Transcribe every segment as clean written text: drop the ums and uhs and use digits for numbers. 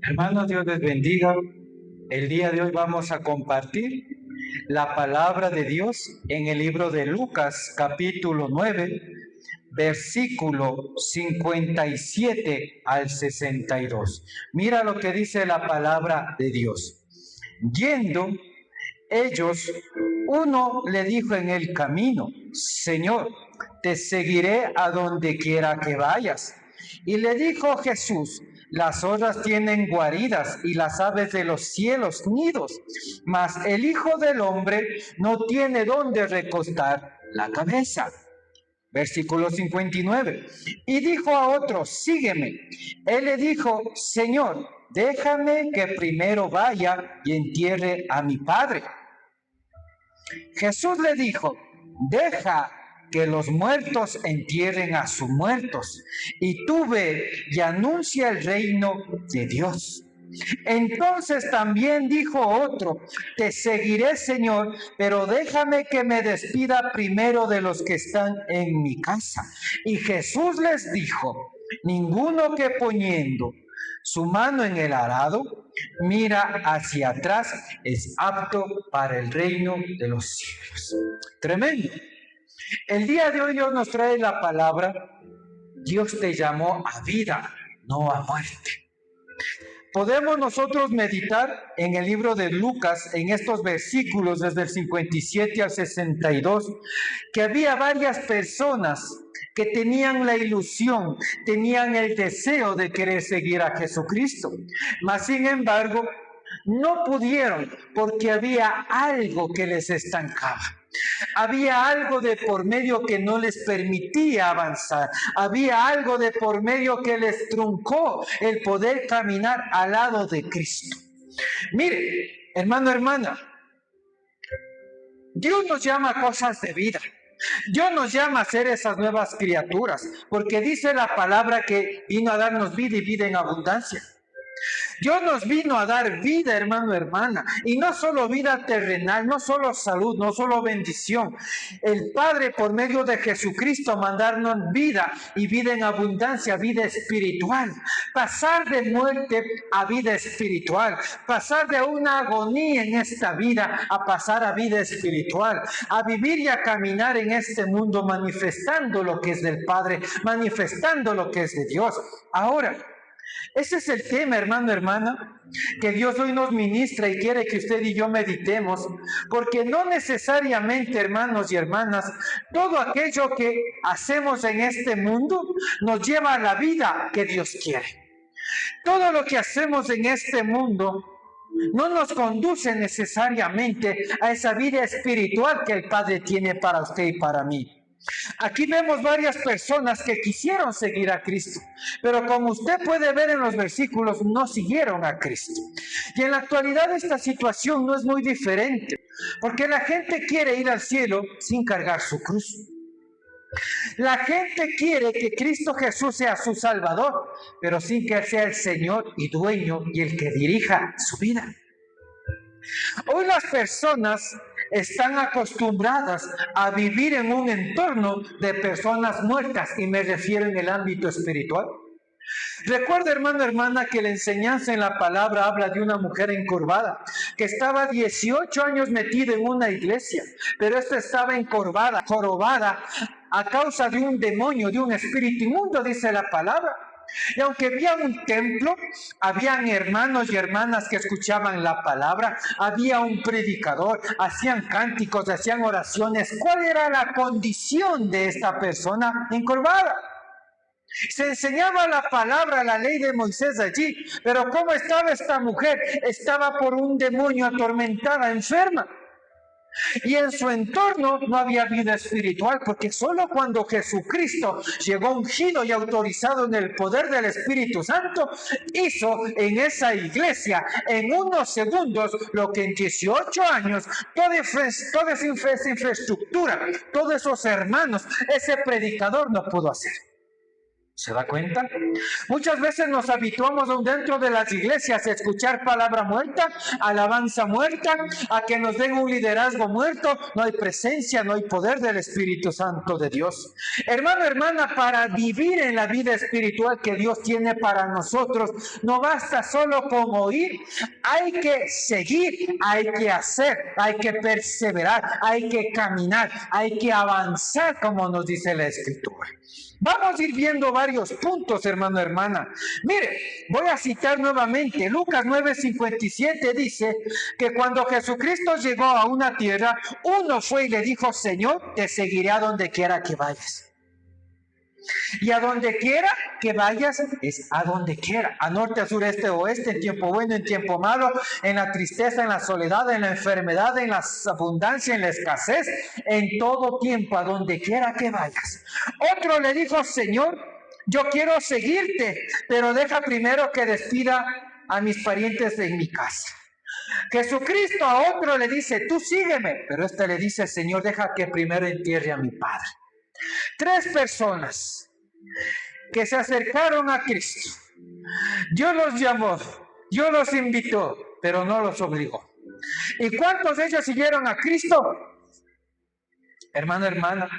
Hermanos, Dios les bendiga. El día de hoy vamos a compartir la palabra de Dios en el libro de Lucas, capítulo 9, versículo 57 al 62. Mira lo que dice la palabra de Dios. Yendo ellos, uno le dijo en el camino: Señor, te seguiré a donde quiera que vayas. Y le dijo Jesús: las zorras tienen guaridas y las aves de los cielos nidos, mas el Hijo del Hombre no tiene dónde recostar la cabeza. Versículo 59. Y dijo a otro: sígueme. Él le dijo: Señor, déjame que primero vaya y entierre a mi padre. Jesús le dijo: deja que los muertos entierren a sus muertos, y tú ve y anuncia el reino de Dios. Entonces también dijo otro: te seguiré, Señor, pero déjame que me despida primero de los que están en mi casa. Y Jesús les dijo: ninguno que poniendo su mano en el arado mira hacia atrás es apto para el reino de los cielos. Tremendo. El día de hoy Dios nos trae la palabra: Dios te llamó a vida, no a muerte. Podemos nosotros meditar en el libro de Lucas, en estos versículos desde el 57 al 62, que había varias personas que tenían la ilusión, tenían el deseo de querer seguir a Jesucristo, mas sin embargo no pudieron porque había algo que les estancaba. Había algo de por medio que no les permitía avanzar. Había algo de por medio que les truncó el poder caminar al lado de Cristo. Mire, hermano, hermana, Dios nos llama a cosas de vida. Dios nos llama a ser esas nuevas criaturas, porque dice la palabra que vino a darnos vida y vida en abundancia. Dios nos vino a dar vida, hermano, hermana, y no solo vida terrenal, no solo salud, no solo bendición. El Padre, por medio de Jesucristo, mandarnos vida y vida en abundancia, vida espiritual. Pasar de muerte a vida espiritual, pasar de una agonía en esta vida a pasar a vida espiritual, a vivir y a caminar en este mundo manifestando lo que es del Padre, manifestando lo que es de Dios. Ahora, ese es el tema, hermano, hermana, que Dios hoy nos ministra y quiere que usted y yo meditemos, porque no necesariamente, hermanos y hermanas, todo aquello que hacemos en este mundo nos lleva a la vida que Dios quiere. Todo lo que hacemos en este mundo no nos conduce necesariamente a esa vida espiritual que el Padre tiene para usted y para mí. Aquí vemos varias personas que quisieron seguir a Cristo, pero como usted puede ver en los versículos, no siguieron a Cristo. Y en la actualidad esta situación no es muy diferente, porque la gente quiere ir al cielo sin cargar su cruz. La gente quiere que Cristo Jesús sea su Salvador, pero sin que Él sea el Señor y dueño y el que dirija su vida. Hoy las personas están acostumbradas a vivir en un entorno de personas muertas, y me refiero en el ámbito espiritual. Recuerda, hermano, hermana, que la enseñanza en la palabra habla de una mujer encorvada que estaba 18 años metida en una iglesia, pero esta estaba encorvada, jorobada a causa de un demonio, de un espíritu inmundo, dice la palabra. Y aunque había un templo, habían hermanos y hermanas que escuchaban la palabra, había un predicador, hacían cánticos, hacían oraciones. ¿Cuál era la condición de esta persona encorvada? Se enseñaba la palabra, la ley de Moisés allí, pero ¿cómo estaba esta mujer? Estaba por un demonio atormentada, enferma. Y en su entorno no había vida espiritual, porque solo cuando Jesucristo llegó ungido y autorizado en el poder del Espíritu Santo, hizo en esa iglesia en unos segundos lo que en 18 años toda esa infraestructura, todos esos hermanos, ese predicador no pudo hacer. ¿Se da cuenta? Muchas veces nos habituamos dentro de las iglesias a escuchar palabra muerta, alabanza muerta, a que nos den un liderazgo muerto. No hay presencia, no hay poder del Espíritu Santo de Dios. Hermano, hermana, para vivir en la vida espiritual que Dios tiene para nosotros, no basta solo con oír, hay que seguir, hay que hacer, hay que perseverar, hay que caminar, hay que avanzar, como nos dice la Escritura. Vamos a ir viendo varios puntos, hermano, hermana. Mire, voy a citar nuevamente. Lucas 9:57 dice que cuando Jesucristo llegó a una tierra, uno fue y le dijo: Señor, te seguiré a donde quiera que vayas. Y a donde quiera que vayas es a donde quiera, a norte, a sur, este, oeste, en tiempo bueno, en tiempo malo, en la tristeza, en la soledad, en la enfermedad, en la abundancia, en la escasez, en todo tiempo, a donde quiera que vayas. Otro le dijo: Señor, yo quiero seguirte, pero deja primero que despida a mis parientes en mi casa. Jesucristo a otro le dice: tú sígueme, pero este le dice: Señor, deja que primero entierre a mi padre. 3 personas que se acercaron a Cristo. Dios los llamó, Dios los invitó, pero no los obligó. ¿Y cuántos de ellos siguieron a Cristo? Hermano, hermana.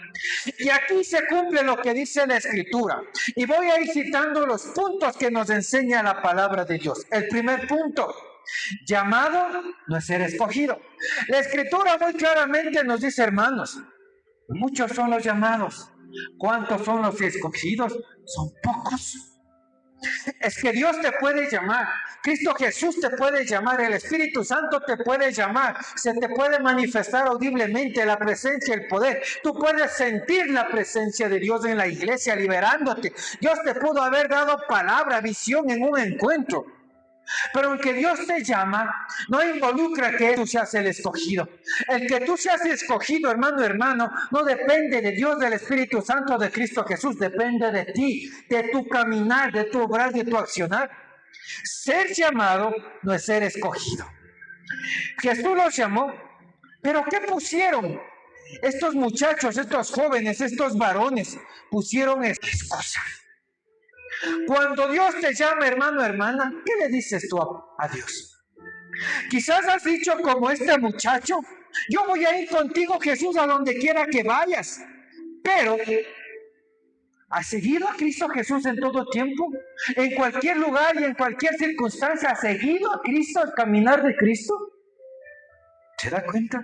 Y aquí se cumple lo que dice la Escritura. Y voy a ir citando los puntos que nos enseña la palabra de Dios. El primer punto: llamado no es ser escogido. La Escritura muy claramente nos dice, hermanos, muchos son los llamados. ¿Cuántos son los escogidos? Son pocos. Es que Dios te puede llamar, Cristo Jesús te puede llamar, el Espíritu Santo te puede llamar, se te puede manifestar audiblemente la presencia, el poder. Tú puedes sentir la presencia de Dios en la iglesia liberándote. Dios te pudo haber dado palabra, visión en un encuentro. Pero aunque Dios te llama, no involucra que tú seas el escogido. El que tú seas escogido, hermano, no depende de Dios, del Espíritu Santo, de Cristo Jesús. Depende de ti, de tu caminar, de tu obrar, de tu accionar. Ser llamado no es ser escogido. Jesús los llamó, pero ¿qué pusieron? Estos muchachos, estos jóvenes, estos varones, pusieron excusas. Cuando Dios te llama, hermano, hermana, ¿qué le dices tú a Dios? Quizás has dicho como este muchacho: yo voy a ir contigo, Jesús, a donde quiera que vayas. Pero, ¿has seguido a Cristo Jesús en todo tiempo? En cualquier lugar y en cualquier circunstancia, ¿has seguido a Cristo, al caminar de Cristo? ¿Se da cuenta?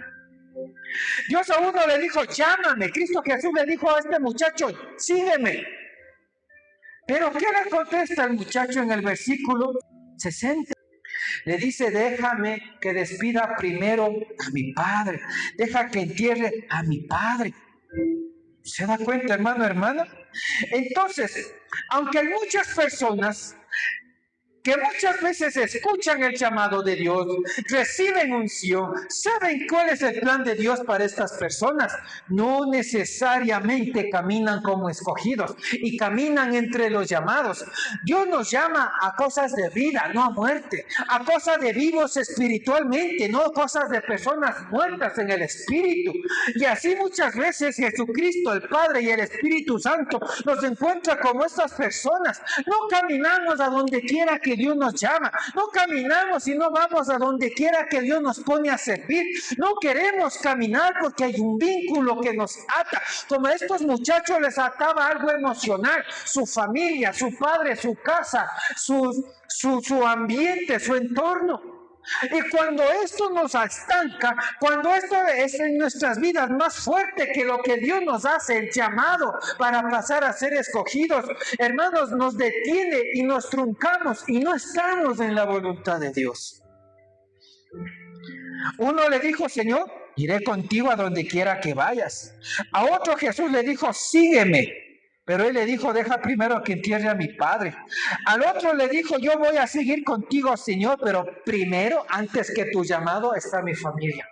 Dios a uno le dijo: llámame. Cristo Jesús le dijo a este muchacho: sígueme. Pero ¿qué le contesta el muchacho en el versículo 60? Le dice: déjame que despida primero a mi padre. Deja que entierre a mi padre. ¿Se da cuenta, hermano, hermana? Entonces, aunque hay muchas personas que muchas veces escuchan el llamado de Dios, reciben unción, saben cuál es el plan de Dios para estas personas, no necesariamente caminan como escogidos y caminan entre los llamados. Dios nos llama a cosas de vida, no a muerte, a cosas de vivos espiritualmente, no cosas de personas muertas en el espíritu. Y así muchas veces Jesucristo, el Padre y el Espíritu Santo nos encuentra como estas personas. No caminamos a donde quiera que Dios nos llama, no caminamos y no vamos a donde quiera que Dios nos pone a servir. No queremos caminar porque hay un vínculo que nos ata, como a estos muchachos les ataba algo emocional: su familia, su padre, su casa, su ambiente, su entorno. Y cuando esto nos estanca, cuando esto es en nuestras vidas más fuerte que lo que Dios nos hace, el llamado para pasar a ser escogidos, hermanos, nos detiene y nos truncamos y no estamos en la voluntad de Dios. Uno le dijo: Señor, iré contigo a donde quiera que vayas. A otro Jesús le dijo: sígueme. Pero él le dijo: deja primero que entierre a mi padre. Al otro le dijo: yo voy a seguir contigo, Señor, pero primero, antes que tu llamado, está mi familia.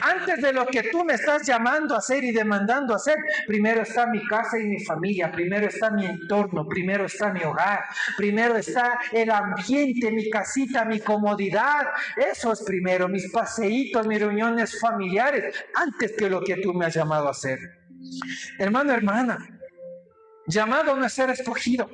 Antes de lo que tú me estás llamando a hacer y demandando hacer, primero está mi casa y mi familia, primero está mi entorno, primero está mi hogar, primero está el ambiente, mi casita, mi comodidad. Eso es primero, mis paseitos, mis reuniones familiares, antes que lo que tú me has llamado a hacer. Hermano, hermana, Llamado no es ser escogido.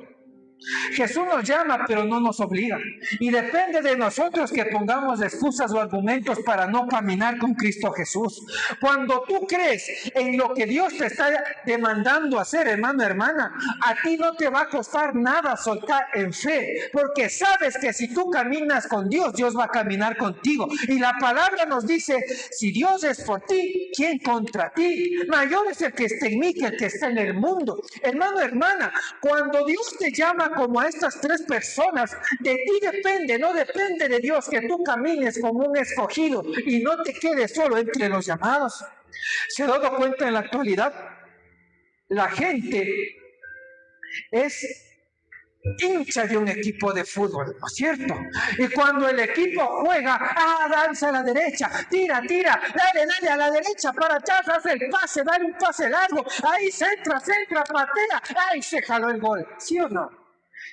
Jesús nos llama, pero no nos obliga. Y depende de nosotros que pongamos excusas o argumentos para no caminar con Cristo Jesús. Cuando tú crees en lo que Dios te está demandando hacer, hermano, hermana, a ti no te va a costar nada soltar en fe, porque sabes que si tú caminas con Dios, Dios va a caminar contigo. Y la palabra nos dice, si Dios es por ti, ¿quién contra ti? Mayor es el que está en mí que el que está en el mundo. Hermano, hermana, cuando Dios te llama como a estas tres personas, de ti depende, no depende de Dios que tú camines como un escogido y no te quedes solo entre los llamados. ¿Se ha dado cuenta en la actualidad? La gente es hincha de un equipo de fútbol, ¿no es cierto? Y cuando el equipo juega, danza a la derecha, tira, dale a la derecha, para atrás, hace el pase, dale un pase largo, ahí centra, patea, ahí se jaló el gol, ¿sí o no?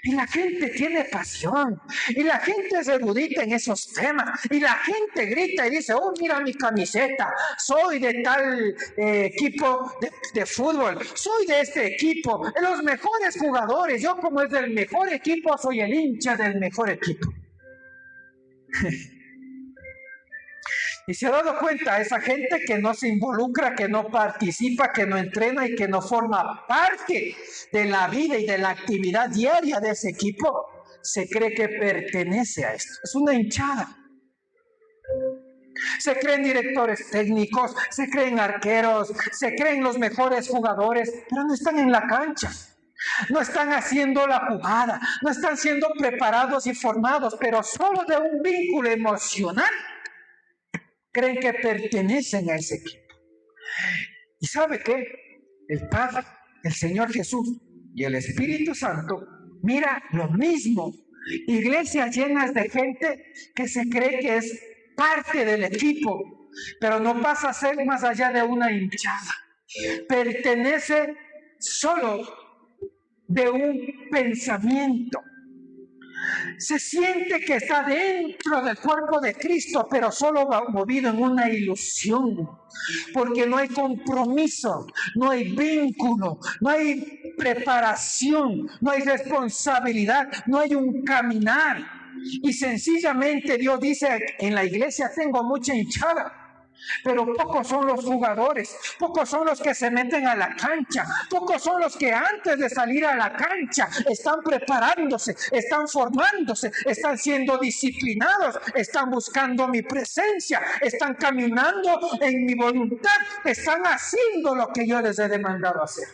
Y la gente tiene pasión, y la gente es erudita en esos temas, y la gente grita y dice, oh, mira mi camiseta, soy de tal equipo de fútbol, soy de este equipo, los mejores jugadores, yo como es del mejor equipo, soy el hincha del mejor equipo. Y se ha dado cuenta esa gente que no se involucra, que no participa, que no entrena y que no forma parte de la vida y de la actividad diaria de ese equipo, se cree que pertenece a esto. Es una hinchada. Se creen directores técnicos, se creen arqueros, se creen los mejores jugadores, pero no están en la cancha. No están haciendo la jugada, no están siendo preparados y formados, pero solo de un vínculo emocional creen que pertenecen a ese equipo. ¿Y sabe qué? El Padre, el Señor Jesús y el Espíritu Santo mira lo mismo. Iglesias llenas de gente que se cree que es parte del equipo, pero no pasa a ser más allá de una hinchada. Pertenece solo de un pensamiento. Se siente que está dentro del cuerpo de Cristo, pero solo va movido en una ilusión, porque no hay compromiso, no hay vínculo, no hay preparación, no hay responsabilidad, no hay un caminar. Y sencillamente Dios dice, en la iglesia tengo mucha hinchada, pero pocos son los jugadores, pocos son los que se meten a la cancha, pocos son los que antes de salir a la cancha están preparándose, están formándose, están siendo disciplinados, están buscando mi presencia, están caminando en mi voluntad, están haciendo lo que yo les he demandado hacer.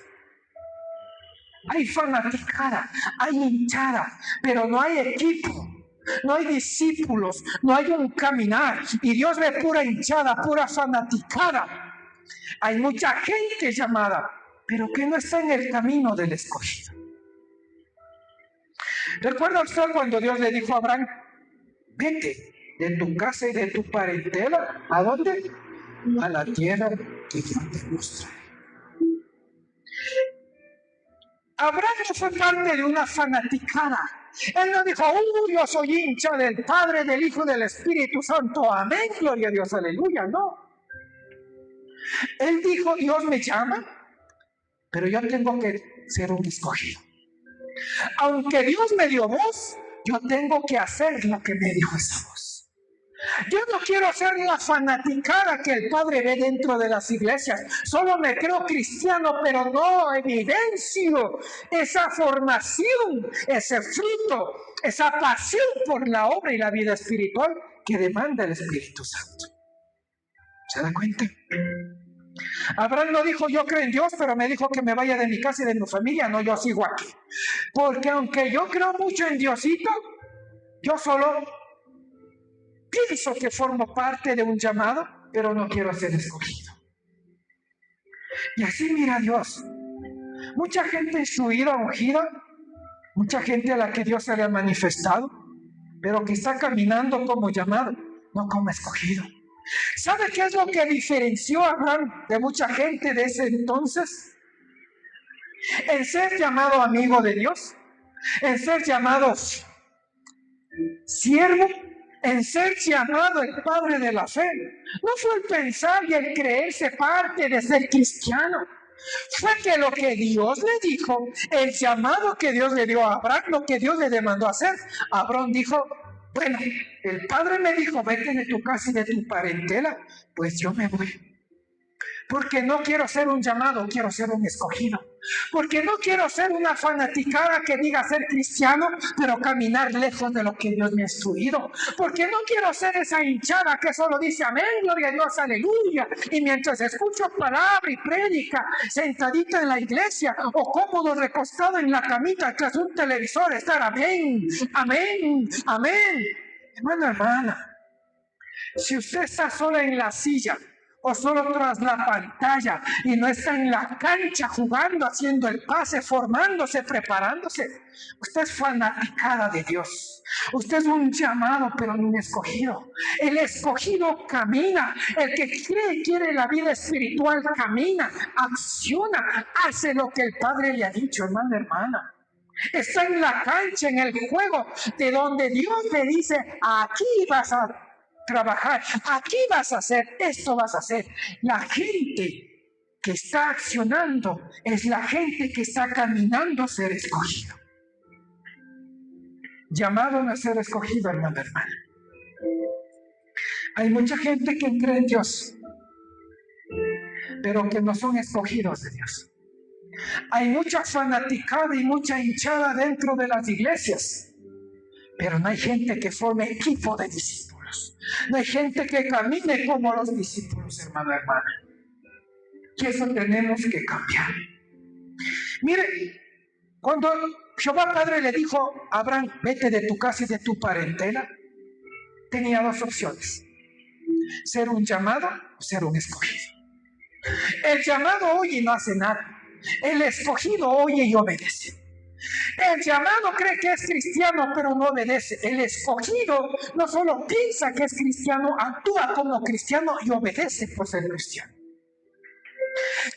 Hay fanaticada, hay hinchada, pero no hay equipo. No hay discípulos, no hay un caminar, y Dios ve pura hinchada, pura fanaticada. Hay mucha gente llamada, pero que no está en el camino del escogido. ¿Recuerda usted cuando Dios le dijo a Abraham, vete de tu casa y de tu parentela? ¿A dónde? A la tierra que yo te mostraré. Abraham no fue parte de una fanaticada. Él no dijo, yo soy hincha del Padre, del Hijo y del Espíritu Santo, amén, gloria a Dios, aleluya, no. Él dijo, Dios me llama, pero yo tengo que ser un escogido. Aunque Dios me dio voz, yo tengo que hacer lo que me dijo esa voz. Yo no quiero ser la fanaticada que el Padre ve dentro de las iglesias. Solo me creo cristiano, pero no evidencio esa formación, ese fruto, esa pasión por la obra y la vida espiritual que demanda el Espíritu Santo. ¿Se da cuenta? Abraham no dijo, yo creo en Dios, pero me dijo que me vaya de mi casa y de mi familia. No, yo sigo aquí. Porque aunque yo creo mucho en Diosito, yo solo pienso que formo parte de un llamado, pero no quiero ser escogido. Y así mira Dios. Mucha gente instruida, ungida, mucha gente a la que Dios se le ha manifestado, pero que está caminando como llamado, no como escogido. ¿Sabe qué es lo que diferenció a Abraham de mucha gente de ese entonces? En ser llamado amigo de Dios, en ser llamado siervo, en ser llamado el padre de la fe. No fue el pensar y el creerse parte de ser cristiano. fue que lo que Dios le dijo, el llamado que Dios le dio a Abraham, lo que Dios le demandó hacer, Abraham dijo, bueno, el Padre me dijo, vete de tu casa y de tu parentela, pues yo me voy. Porque no quiero ser un llamado, quiero ser un escogido. Porque no quiero ser una fanaticada que diga ser cristiano, pero caminar lejos de lo que Dios me ha instruido. Porque no quiero ser esa hinchada que solo dice amén, gloria a Dios, aleluya. Y mientras escucho palabra y prédica, sentadita en la iglesia o cómodo recostado en la camita tras un televisor, estar amén, amén, amén. Hermano, hermana, si usted está sola en la silla, o solo tras la pantalla y no está en la cancha jugando, haciendo el pase, formándose, preparándose, usted es fanaticada de Dios. Usted es un llamado, pero no un escogido. El escogido camina. El que quiere la vida espiritual camina, acciona, hace lo que el Padre le ha dicho, hermano, hermana. Está en la cancha, en el juego, de donde Dios le dice, aquí vas a trabajar, aquí vas a hacer, esto vas a hacer. La gente que está accionando es la gente que está caminando a ser escogido. Llamado a ser escogido, hermano, hermana. Hay mucha gente que cree en Dios, pero que no son escogidos de Dios. Hay mucha fanaticada y mucha hinchada dentro de las iglesias, pero no hay gente que forme equipo de discípulos. No hay gente que camine como los discípulos, hermano, hermana. Y eso tenemos que cambiar. Mire, cuando Jehová Padre le dijo a Abraham, vete de tu casa y de tu parentela, tenía dos opciones: ser un llamado o ser un escogido. El llamado oye y no hace nada. El escogido oye y obedece. El llamado cree que es cristiano, pero no obedece. El escogido no solo piensa que es cristiano, actúa como cristiano y obedece por ser cristiano.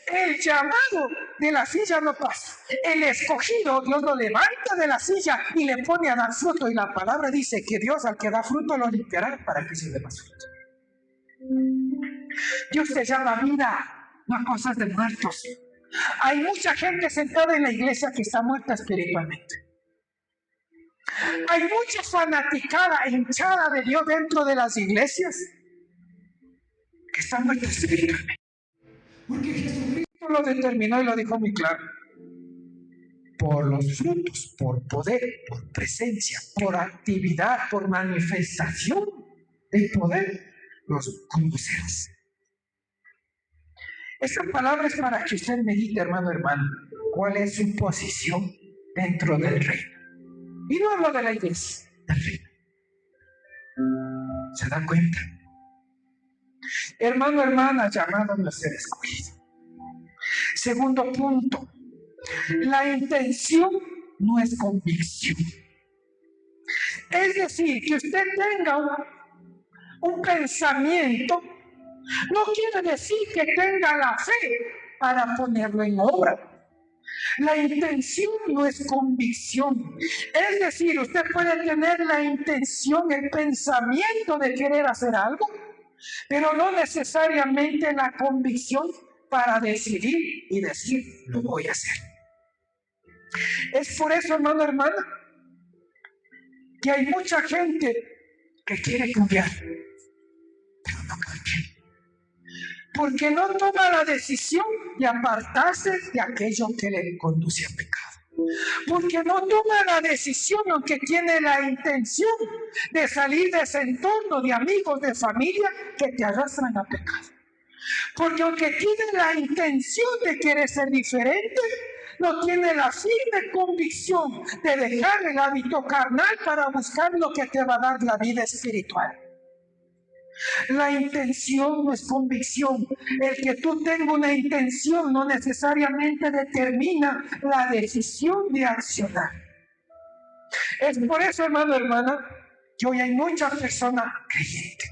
El llamado de la silla no pasa. El escogido, Dios lo levanta de la silla y le pone a dar fruto. Y la palabra dice que Dios al que da fruto lo limpiará para que se dé más fruto. Dios te llama vida, no a cosas de muertos. Hay mucha gente sentada en la iglesia que está muerta espiritualmente. Hay mucha fanaticada, hinchada de Dios dentro de las iglesias que está muerta espiritualmente. Porque Jesucristo lo determinó y lo dijo muy claro. Por los frutos, por poder, por presencia, por actividad, por manifestación del poder, los conocerás. Esta palabra es para que usted medite, hermano, hermano, cuál es su posición dentro del reino. Y no hablo de la iglesia, del reino. ¿Se da cuenta? Hermano, hermana, llamado a ser escogido. Segundo punto, la intención no es convicción. Es decir, que usted tenga un pensamiento no quiere decir que tenga la fe para ponerlo en obra. La intención no es convicción. Es decir, usted puede tener la intención, el pensamiento de querer hacer algo, pero no necesariamente la convicción para decidir y decir, lo voy a hacer. Es por eso, hermano, hermana, que hay mucha gente que quiere cambiar, pero no cambia. Porque no toma la decisión de apartarse de aquello que le conduce al pecado. Porque no toma la decisión, aunque tiene la intención de salir de ese entorno de amigos, de familia que te arrastran a pecado. Porque aunque tiene la intención de querer ser diferente, no tiene la firme convicción de dejar el hábito carnal para buscar lo que te va a dar la vida espiritual. La intención no es convicción. El que tú tengas una intención no necesariamente determina la decisión de accionar. Es por eso, hermano, hermana, que hoy hay muchas personas creyentes.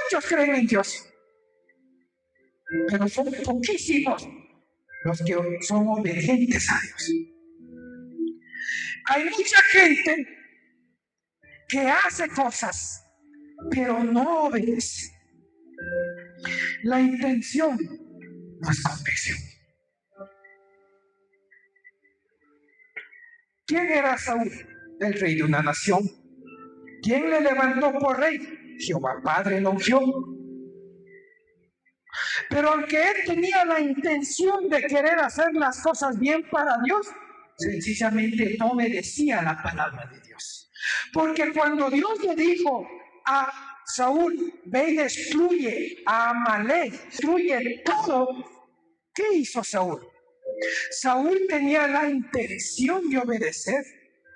Muchos creen en Dios, pero son poquísimos los que son obedientes a Dios. Hay mucha gente que hace cosas pero no obedece. La intención no es convicción. ¿Quién era Saúl? El rey de una nación. ¿Quién le levantó por rey? Jehová Padre lo ungió. Pero aunque él tenía la intención de querer hacer las cosas bien para Dios, sencillamente no obedecía la palabra de Dios. Porque cuando Dios le dijo a Saúl, ve y destruye a Amalek, destruye todo, ¿qué hizo Saúl? Saúl tenía la intención de obedecer,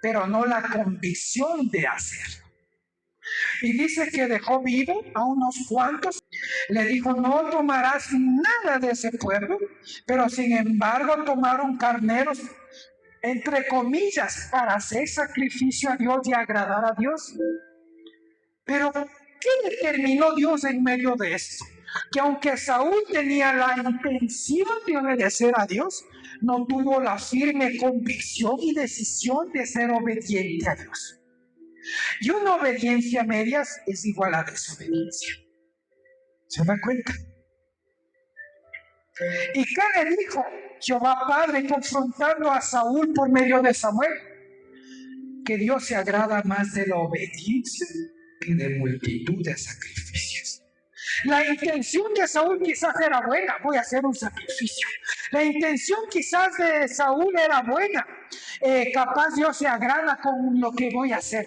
pero no la convicción de hacerlo. Y dice que dejó vivo a unos cuantos. Le dijo, no tomarás nada de ese pueblo, pero sin embargo tomaron carneros, entre comillas, para hacer sacrificio a Dios y agradar a Dios. Pero, ¿qué determinó Dios en medio de esto? Que aunque Saúl tenía la intención de obedecer a Dios, no tuvo la firme convicción y decisión de ser obediente a Dios. Y una obediencia a medias es igual a desobediencia. ¿Se da cuenta? ¿Y qué le dijo Jehová Padre confrontando a Saúl por medio de Samuel? Que Dios se agrada más de la obediencia que de multitud de sacrificios. La intención de Saúl quizás era buena, voy a hacer un sacrificio. La intención quizás de Saúl era buena, capaz Dios se agrada con lo que voy a hacer.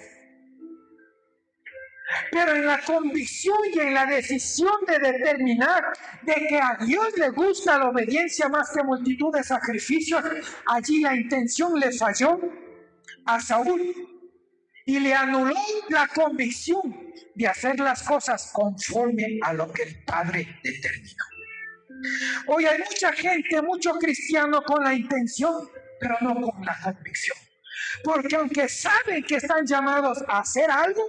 Pero en la convicción y en la decisión de determinar de que a Dios le gusta la obediencia más que multitud de sacrificios, allí la intención le falló a Saúl y le anuló la convicción de hacer las cosas conforme a lo que el Padre determinó. Hoy hay mucha gente, mucho cristiano con la intención, pero no con la convicción. Porque aunque saben que están llamados a hacer algo,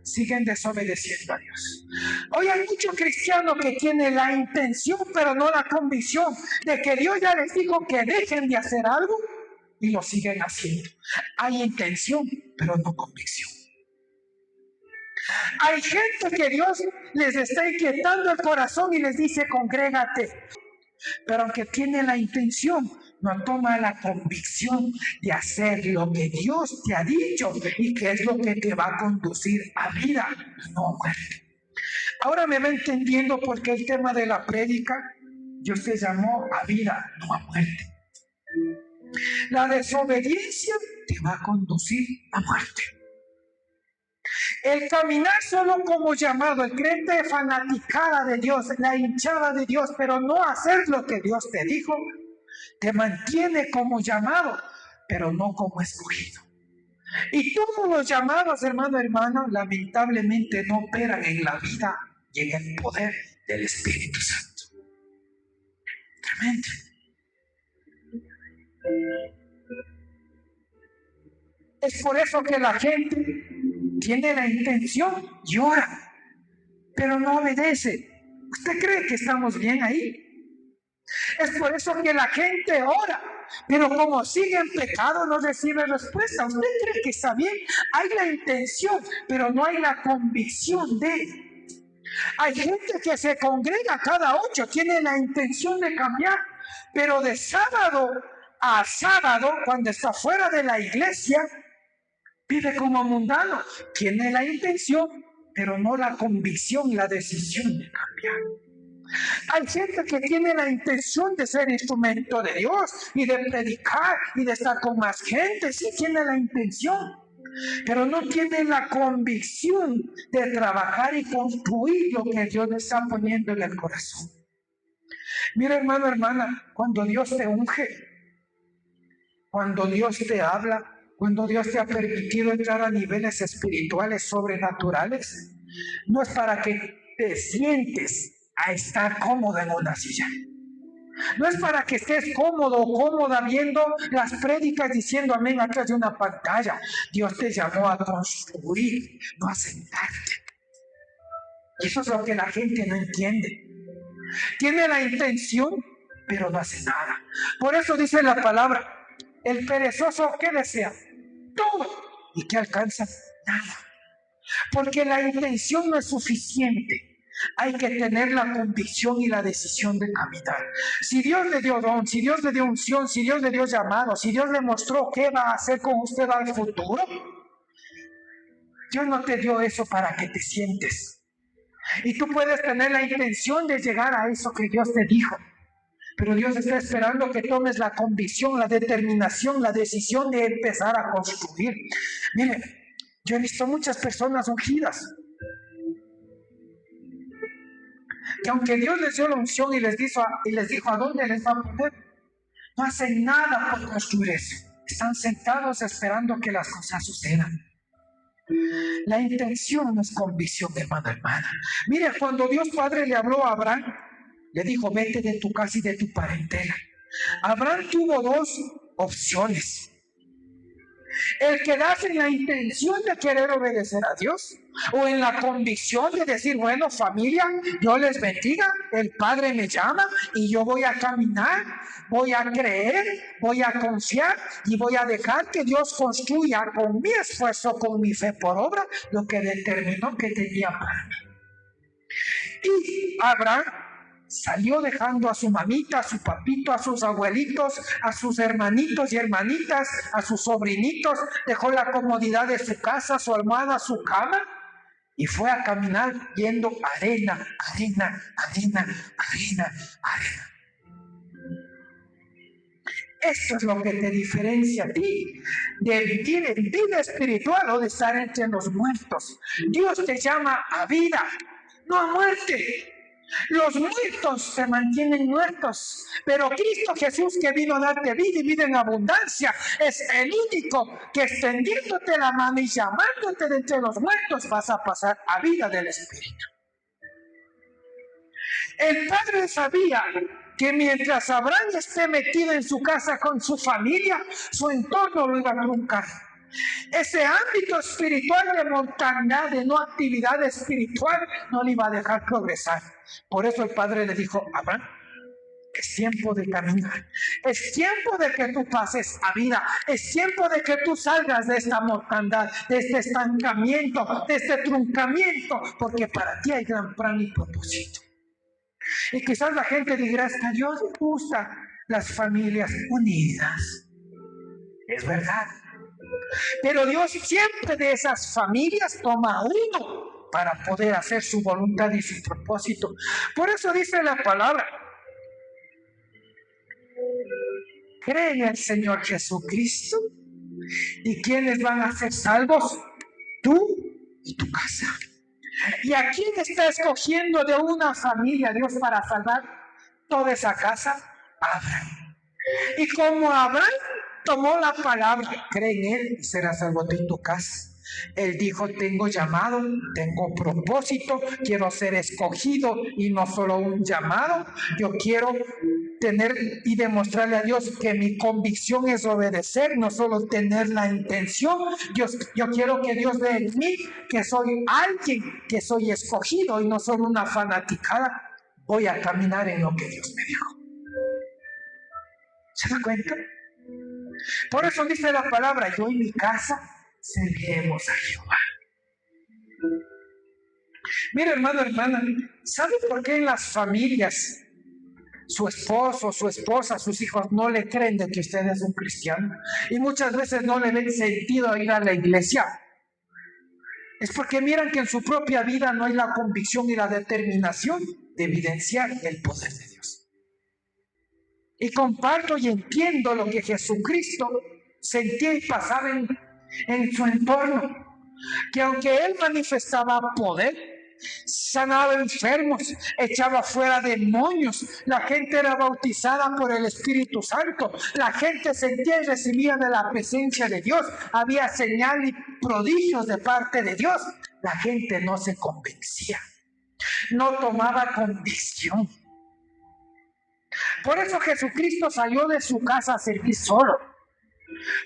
siguen desobedeciendo a Dios. Hoy hay mucho cristiano que tiene la intención, pero no la convicción de que Dios ya les dijo que dejen de hacer algo y lo siguen haciendo. Hay intención, pero no convicción. Hay gente que Dios les está inquietando el corazón y les dice, congrégate. Pero aunque tiene la intención, no toma la convicción de hacer lo que Dios te ha dicho y que es lo que te va a conducir a vida, no a muerte. Ahora me va entendiendo por qué el tema de la prédica, Dios te llamó a vida, no a muerte. La desobediencia te va a conducir a muerte. El caminar solo como llamado, el creerte fanaticada de Dios, la hinchada de Dios, pero no hacer lo que Dios te dijo, te mantiene como llamado, pero no como escogido. Y todos los llamados, hermano, hermana, lamentablemente no operan en la vida y en el poder del Espíritu Santo. Tremendo. Es por eso que la gente tiene la intención y ora, pero no obedece. ¿Usted cree que estamos bien ahí? Es por eso que la gente ora, pero como sigue en pecado no recibe respuesta. ¿Usted cree que está bien? Hay la intención, pero no hay la convicción de. Hay gente que se congrega cada 8, tiene la intención de cambiar, pero de sábado a sábado, cuando está fuera de la iglesia, vive como mundano. Tiene la intención, pero no la convicción, la decisión de cambiar. Hay gente que tiene la intención de ser instrumento de Dios y de predicar y de estar con más gente. Sí tiene la intención, pero no tiene la convicción de trabajar y construir lo que Dios le está poniendo en el corazón. Mira, hermano, hermana, cuando Dios te unge, cuando Dios te habla, cuando Dios te ha permitido entrar a niveles espirituales sobrenaturales, no es para que te sientes a estar cómodo en una silla. No es para que estés cómodo o cómoda viendo las prédicas diciendo amén atrás de una pantalla. Dios te llamó a construir, no a sentarte. Y eso es lo que la gente no entiende. Tiene la intención, pero no hace nada. Por eso dice la palabra, el perezoso, ¿qué desea? Todo. ¿Y qué alcanza? Nada. Porque la intención no es suficiente. Hay que tener la convicción y la decisión de caminar. Si Dios le dio don, si Dios le dio unción, si Dios le dio llamado, si Dios le mostró qué va a hacer con usted al futuro, Dios no te dio eso para que te sientes. Y tú puedes tener la intención de llegar a eso que Dios te dijo. Pero Dios está esperando que tomes la convicción, la determinación, la decisión de empezar a construir. Miren, yo he visto muchas personas ungidas que aunque Dios les dio la unción y les dijo a dónde les va a poner, no hacen nada por construir eso. Están sentados esperando que las cosas sucedan. La intención no es convicción, hermana. Mire, cuando Dios Padre le habló a Abraham, le dijo, vete de tu casa y de tu parentela. Abraham tuvo dos opciones. El quedarse en la intención de querer obedecer a Dios, o en la convicción de decir, bueno, familia, Dios les bendiga, el Padre me llama y yo voy a caminar, voy a creer, voy a confiar y voy a dejar que Dios construya con mi esfuerzo, con mi fe por obra, lo que determinó que tenía para mí. Y Abraham salió dejando a su mamita, a su papito, a sus abuelitos, a sus hermanitos y hermanitas, a sus sobrinitos, dejó la comodidad de su casa, su almohada, su cama, y fue a caminar viendo arena. Esto es lo que te diferencia a ti de vivir en vida espiritual o de estar entre los muertos. Dios te llama a vida, no a muerte. Los muertos se mantienen muertos, pero Cristo Jesús, que vino a darte vida y vida en abundancia, es el único que, extendiéndote la mano y llamándote de entre los muertos, vas a pasar a vida del Espíritu. El Padre sabía que mientras Abraham esté metido en su casa con su familia, su entorno lo iba a truncar. Ese ámbito espiritual de mortandad, de no actividad espiritual, no le iba a dejar progresar. Por eso el Padre le dijo, Abraham, es tiempo de caminar, es tiempo de que tú pases a vida, es tiempo de que tú salgas de esta mortandad, de este estancamiento, de este truncamiento, porque para ti hay gran plan y propósito. Y quizás la gente dirá, es que a Dios le gustan las familias unidas. Es verdad. Pero Dios siempre de esas familias toma uno para poder hacer su voluntad y su propósito. Por eso dice la palabra, cree en el Señor Jesucristo. ¿Y quiénes van a ser salvos? Tú y tu casa. ¿Y a quién está escogiendo de una familia Dios para salvar toda esa casa? Abraham. Y como Abraham tomó la palabra, cree en Él y serás salvo en tu casa. Él dijo, tengo llamado, tengo propósito, quiero ser escogido y no solo un llamado. Yo quiero tener y demostrarle a Dios que mi convicción es obedecer, no solo tener la intención. Yo quiero que Dios vea en mí que soy alguien, que soy escogido y no solo una fanaticada. Voy a caminar en lo que Dios me dijo. ¿Se da cuenta? Por eso dice la palabra, yo y mi casa serviremos a Jehová. Mira, hermana, ¿sabe por qué en las familias su esposo, su esposa, sus hijos no le creen de que usted es un cristiano? Y muchas veces no le ven sentido ir a la iglesia. Es porque miran que en su propia vida no hay la convicción y la determinación de evidenciar el poder de Dios. Y comparto y entiendo lo que Jesucristo sentía y pasaba en su entorno. Que aunque Él manifestaba poder, sanaba enfermos, echaba fuera demonios, la gente era bautizada por el Espíritu Santo, la gente sentía y recibía de la presencia de Dios, había señales y prodigios de parte de Dios. La gente no se convencía, no tomaba convicción. Por eso Jesucristo salió de su casa a servir solo.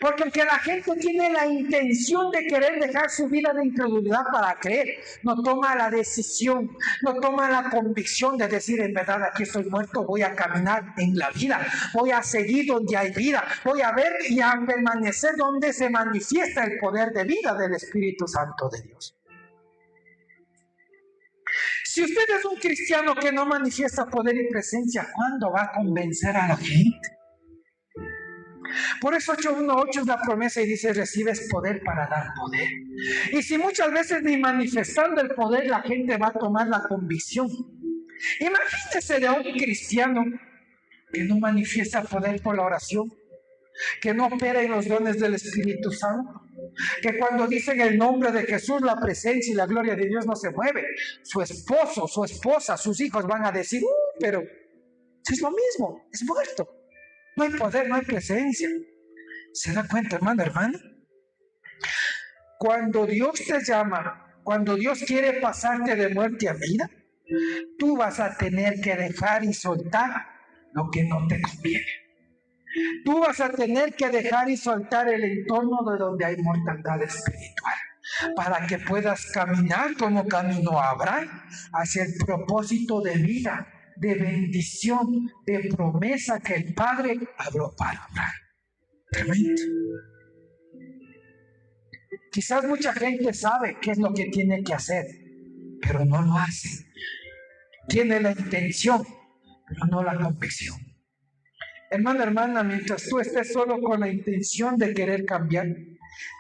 Porque aunque la gente tiene la intención de querer dejar su vida de incredulidad para creer, no toma la decisión, no toma la convicción de decir, en verdad aquí estoy muerto, voy a caminar en la vida, voy a seguir donde hay vida, voy a ver y a permanecer donde se manifiesta el poder de vida del Espíritu Santo de Dios. Si usted es un cristiano que no manifiesta poder y presencia, ¿cuándo va a convencer a la gente? Por eso 8:1:8 es la promesa y dice, recibes poder para dar poder. Y si muchas veces ni manifestando el poder la gente va a tomar la convicción. Imagínese de un cristiano que no manifiesta poder por la oración, que no opera en los dones del Espíritu Santo, que cuando dicen el nombre de Jesús, la presencia y la gloria de Dios no se mueve. Su esposo, su esposa, sus hijos van a decir, pero es lo mismo, es muerto. No hay poder, no hay presencia. ¿Se da cuenta, hermano, hermana? Cuando Dios te llama, cuando Dios quiere pasarte de muerte a vida, tú vas a tener que dejar y soltar lo que no te conviene. Tú vas a tener que dejar y soltar el entorno de donde hay mortandad espiritual, para que puedas caminar como caminó Abraham hacia el propósito de vida, de bendición, de promesa que el Padre habló para Abraham. Tremendo. Quizás mucha gente sabe qué es lo que tiene que hacer, pero no lo hace. Tiene la intención, pero no la convicción. Hermano, hermana, mientras tú estés solo con la intención de querer cambiar,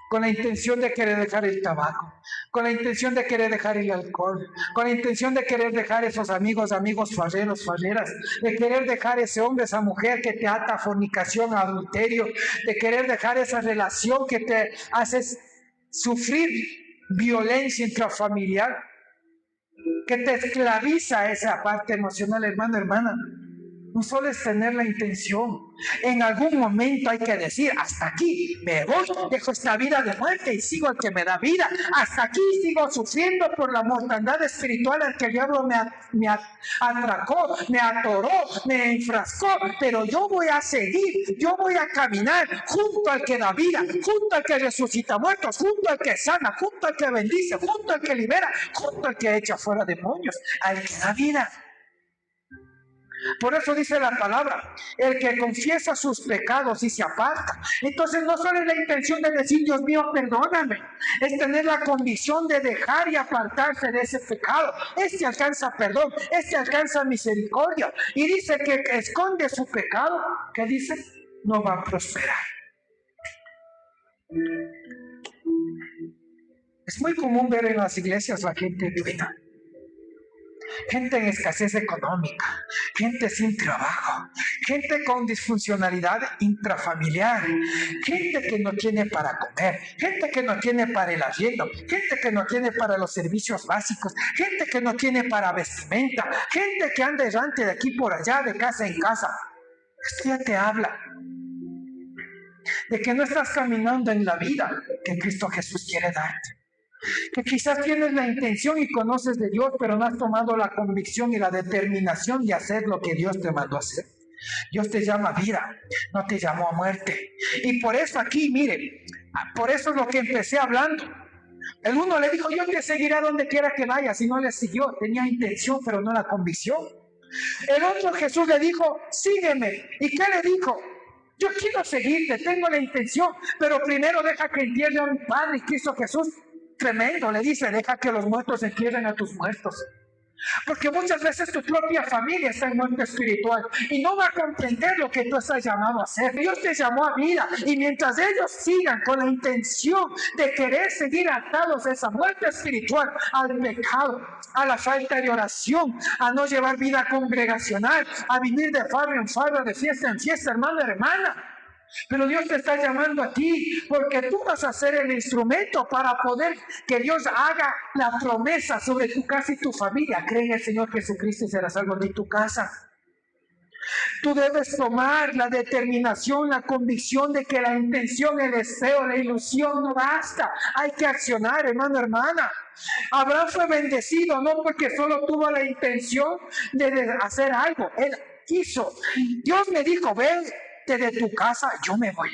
con la intención de querer dejar el tabaco, con la intención de querer dejar el alcohol, con la intención de querer dejar esos amigos farreros, farreras, de querer dejar ese hombre, esa mujer que te ata a fornicación, a adulterio, de querer dejar esa relación que te hace sufrir violencia intrafamiliar, que te esclaviza esa parte emocional, hermano, hermana. No solo es tener la intención. En algún momento hay que decir, hasta aquí me voy, dejo esta vida de muerte y sigo al que me da vida. Hasta aquí sigo sufriendo por la mortandad espiritual al que el diablo me atracó, me atoró, me enfrascó. Pero yo voy a seguir, yo voy a caminar junto al que da vida, junto al que resucita muertos, junto al que sana, junto al que bendice, junto al que libera, junto al que echa fuera demonios, al que da vida. Por eso dice la palabra, el que confiesa sus pecados y se aparta. Entonces no solo es la intención de decir, Dios mío, perdóname, es tener la convicción de dejar y apartarse de ese pecado. Este alcanza perdón, este alcanza misericordia. Y dice que esconde su pecado, ¿qué dice? No va a prosperar. Es muy común ver en las iglesias la gente buena, gente en escasez económica, gente sin trabajo, gente con disfuncionalidad intrafamiliar, gente que no tiene para comer, gente que no tiene para el arriendo, gente que no tiene para los servicios básicos, gente que no tiene para vestimenta, gente que anda errante de aquí por allá, de casa en casa. Esto ya te habla de que no estás caminando en la vida que Cristo Jesús quiere darte. Que quizás tienes la intención y conoces de Dios, pero no has tomado la convicción y la determinación de hacer lo que Dios te mandó a hacer. Dios te llama a vida, no te llamó a muerte. Y por eso aquí, mire, por eso es lo que empecé hablando. El uno le dijo, yo te seguiré a donde quiera que vayas, y no le siguió. Tenía intención, pero no la convicción. El otro, Jesús le dijo, sígueme. ¿Y qué le dijo? Yo quiero seguirte, tengo la intención, pero primero deja que entierre a mi Padre. Y Cristo Jesús, tremendo, le dice, deja que los muertos entierren a tus muertos. Porque muchas veces tu propia familia está en muerte espiritual y no va a comprender lo que tú estás llamado a hacer. Dios te llamó a vida, y mientras ellos sigan con la intención de querer seguir atados a esa muerte espiritual, al pecado, a la falta de oración, a no llevar vida congregacional, a vivir de farra en farra, de fiesta en fiesta, hermano, hermana. Pero Dios te está llamando a ti, porque tú vas a ser el instrumento para poder que Dios haga la promesa sobre tu casa y tu familia. Cree en el Señor Jesucristo y serás salvo de tu casa. Tú debes tomar la determinación, la convicción de que la intención, el deseo, la ilusión no basta. Hay que accionar, hermano, hermana. Abraham fue bendecido no porque solo tuvo la intención de hacer algo. Él hizo. Dios me dijo, ven de tu casa, yo me voy.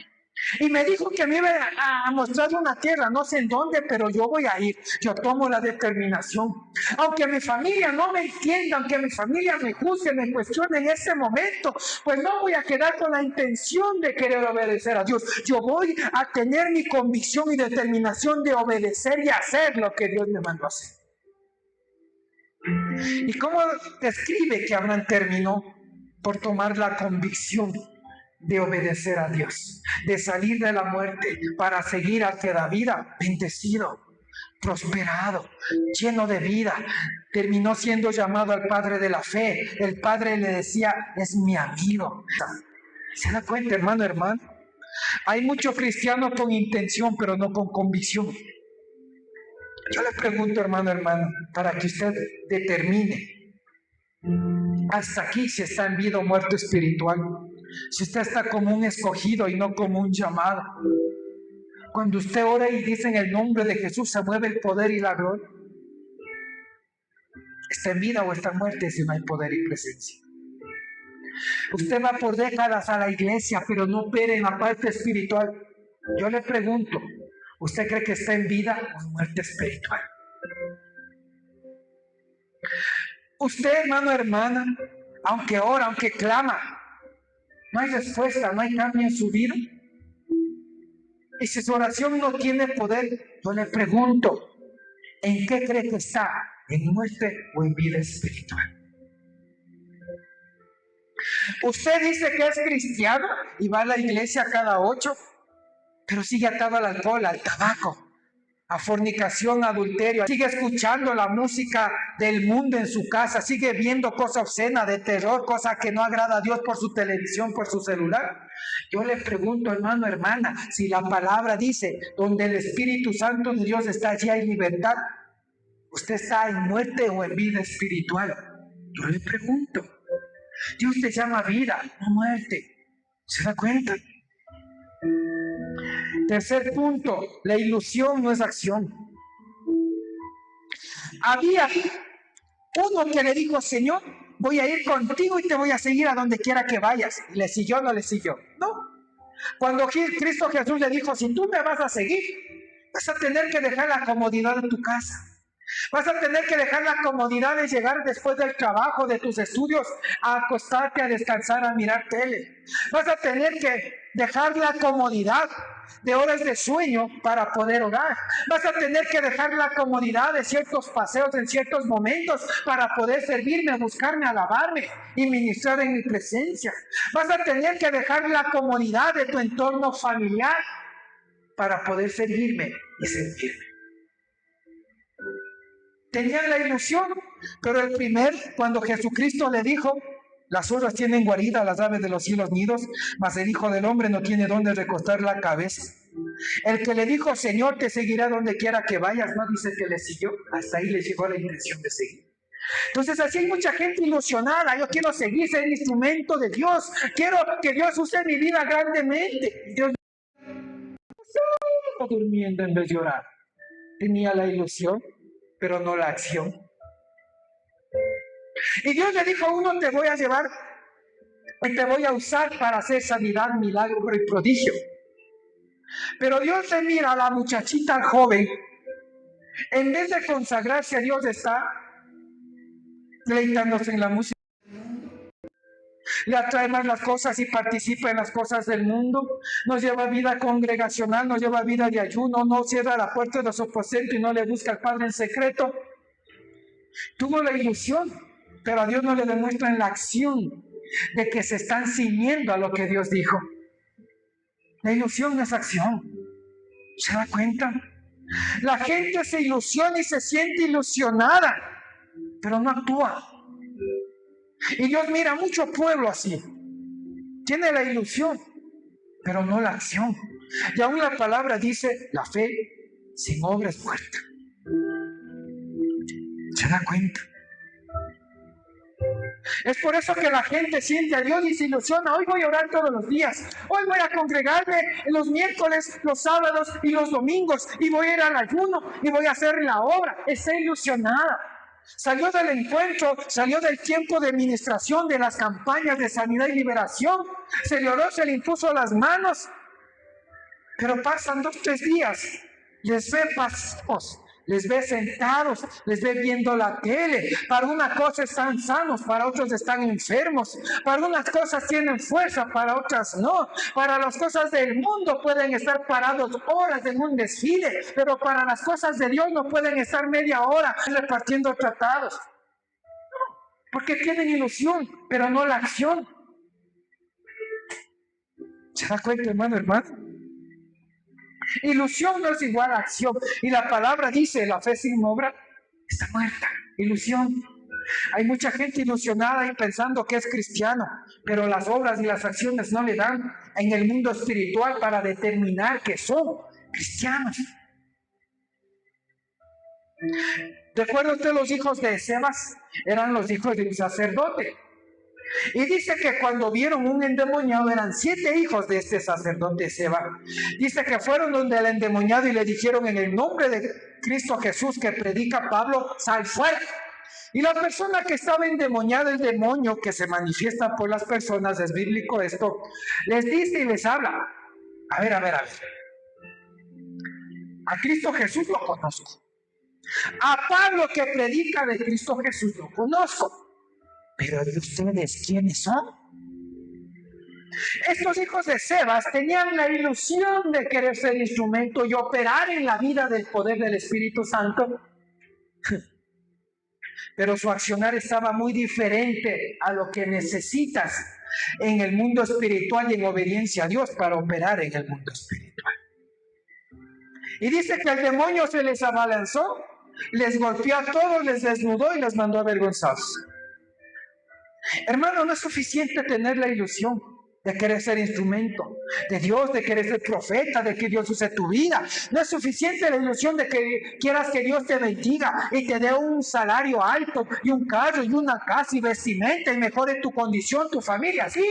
Y me dijo que me iba a mostrar una tierra, no sé en dónde, pero yo voy a ir. Yo tomo la determinación. Aunque mi familia no me entienda, aunque mi familia me juzgue, me cuestione en ese momento, pues no voy a quedar con la intención de querer obedecer a Dios. Yo voy a tener mi convicción y determinación de obedecer y hacer lo que Dios me mandó a hacer. ¿Y cómo describe que Abraham terminó? Por tomar la convicción de obedecer a Dios, de salir de la muerte para seguir al que da vida, bendecido, prosperado, lleno de vida. Terminó siendo llamado al padre de la fe. El padre le decía, es mi amigo. ¿Se da cuenta, hermano? Hay muchos cristianos con intención, pero no con convicción. Yo le pregunto, hermano, para que usted determine hasta aquí si está en vida o muerto espiritual, si usted está como un escogido y no como un llamado. Cuando usted ora y dice en el nombre de Jesús, se mueve el poder y la gloria. ¿Está en vida o está en muerte si no hay poder y presencia? Usted va por décadas a la iglesia, pero no opera en la parte espiritual. Yo le pregunto, ¿usted cree que está en vida o en muerte espiritual? Usted, hermana, aunque ora, aunque clama, no hay respuesta, no hay cambio en su vida. Y si su oración no tiene poder, yo le pregunto, ¿en qué cree que está? ¿En muerte o en vida espiritual? Usted dice que es cristiano y va a la iglesia cada 8, pero sigue atado al alcohol, al tabaco, a fornicación, adulterio, sigue escuchando la música del mundo en su casa, sigue viendo cosas obscenas, de terror, cosas que no agrada a Dios por su televisión, por su celular. Yo le pregunto, hermana, si la palabra dice, donde el Espíritu Santo de Dios está, allí hay libertad, ¿usted está en muerte o en vida espiritual? Yo le pregunto. Dios te llama vida, no muerte. ¿Se da cuenta? Tercer punto, la ilusión no es acción. Había uno que le dijo, Señor, voy a ir contigo y te voy a seguir a donde quiera que vayas. ¿Le siguió o no le siguió? No. Cuando Cristo Jesús le dijo, si tú me vas a seguir, vas a tener que dejar la comodidad de tu casa. Vas a tener que dejar la comodidad de llegar después del trabajo, de tus estudios, a acostarte, a descansar, a mirar tele. Vas a tener que dejar la comodidad de horas de sueño para poder orar. Vas a tener que dejar la comodidad de ciertos paseos en ciertos momentos para poder servirme, buscarme, alabarme y ministrar en mi presencia. Vas a tener que dejar la comodidad de tu entorno familiar para poder servirme y servirme. Tenían la ilusión, pero cuando Jesucristo le dijo, las zorras tienen guarida, las aves de los cielos nidos, mas el Hijo del Hombre no tiene dónde recostar la cabeza. El que le dijo, Señor, te seguirá donde quiera que vayas, no dice que le siguió, hasta ahí le llegó la intención de seguir. Entonces así hay mucha gente ilusionada, yo quiero seguir, ser el instrumento de Dios, quiero que Dios use mi vida grandemente. Dios estaba durmiendo en vez de orar. Tenía la ilusión, pero no la acción. Y Dios le dijo, uno te voy a llevar y te voy a usar para hacer sanidad, milagro y prodigio. Pero Dios le mira a la muchachita, al joven, en vez de consagrarse a Dios, está deleitándose en la música. Le atrae más las cosas y participa en las cosas del mundo. No lleva vida congregacional, no lleva vida de ayuno, no cierra la puerta de su aposento y no le busca al Padre en secreto. Tuvo la ilusión, pero a Dios no le demuestra en la acción de que se están ciñendo a lo que Dios dijo. La ilusión no es acción. ¿Se da cuenta? La gente se ilusiona y se siente ilusionada, pero no actúa. Y Dios mira mucho pueblo así. Tiene la ilusión, pero no la acción. Y aún la palabra dice, la fe sin obra es muerta. ¿Se da cuenta? Es por eso que la gente siente a Dios y se ilusiona. Hoy voy a orar todos los días. Hoy voy a congregarme los miércoles, los sábados y los domingos. Y voy a ir al ayuno y voy a hacer la obra. Está ilusionada. Salió del encuentro, salió del tiempo de administración, de las campañas de sanidad y liberación. Se le oró, se le impuso las manos. Pero pasan 2 o 3 días. Les ve pasivos. Les ve sentados, les ve viendo la tele. Para una cosa están sanos, para otros están enfermos. Para unas cosas tienen fuerza, para otras no. Para las cosas del mundo pueden estar parados horas en un desfile, pero para las cosas de Dios no pueden estar media hora repartiendo tratados. Porque tienen ilusión, pero no la acción. ¿Se da cuenta, hermano? Ilusión no es igual a acción. Y la palabra dice, la fe sin obra está muerta. Ilusión. Hay mucha gente ilusionada y pensando que es cristiano, pero las obras y las acciones no le dan en el mundo espiritual para determinar que son cristianos. ¿Recuerda usted los hijos de Sebas? Eran los hijos de un sacerdote. Y dice que cuando vieron un endemoniado, eran 7 hijos de este sacerdote Seba. Dice que fueron donde el endemoniado y le dijeron: en el nombre de Cristo Jesús que predica Pablo, sal fuera. Y la persona que estaba endemoniada, el demonio que se manifiesta por las personas, es bíblico esto, les dice y les habla: a ver. A Cristo Jesús lo conozco. A Pablo que predica de Cristo Jesús lo conozco. Pero ¿y ustedes quiénes son? Estos hijos de Sebas tenían la ilusión de querer ser instrumento y operar en la vida del poder del Espíritu Santo. Pero su accionar estaba muy diferente a lo que necesitas en el mundo espiritual y en obediencia a Dios para operar en el mundo espiritual. Y dice que el demonio se les abalanzó, les golpeó a todos, les desnudó y les mandó avergonzados. Hermano, no es suficiente tener la ilusión de querer ser instrumento de Dios, de querer ser profeta, de que Dios use tu vida. No es suficiente la ilusión de que quieras que Dios te bendiga y te dé un salario alto y un carro y una casa y vestimenta y mejore tu condición, tu familia. Sí,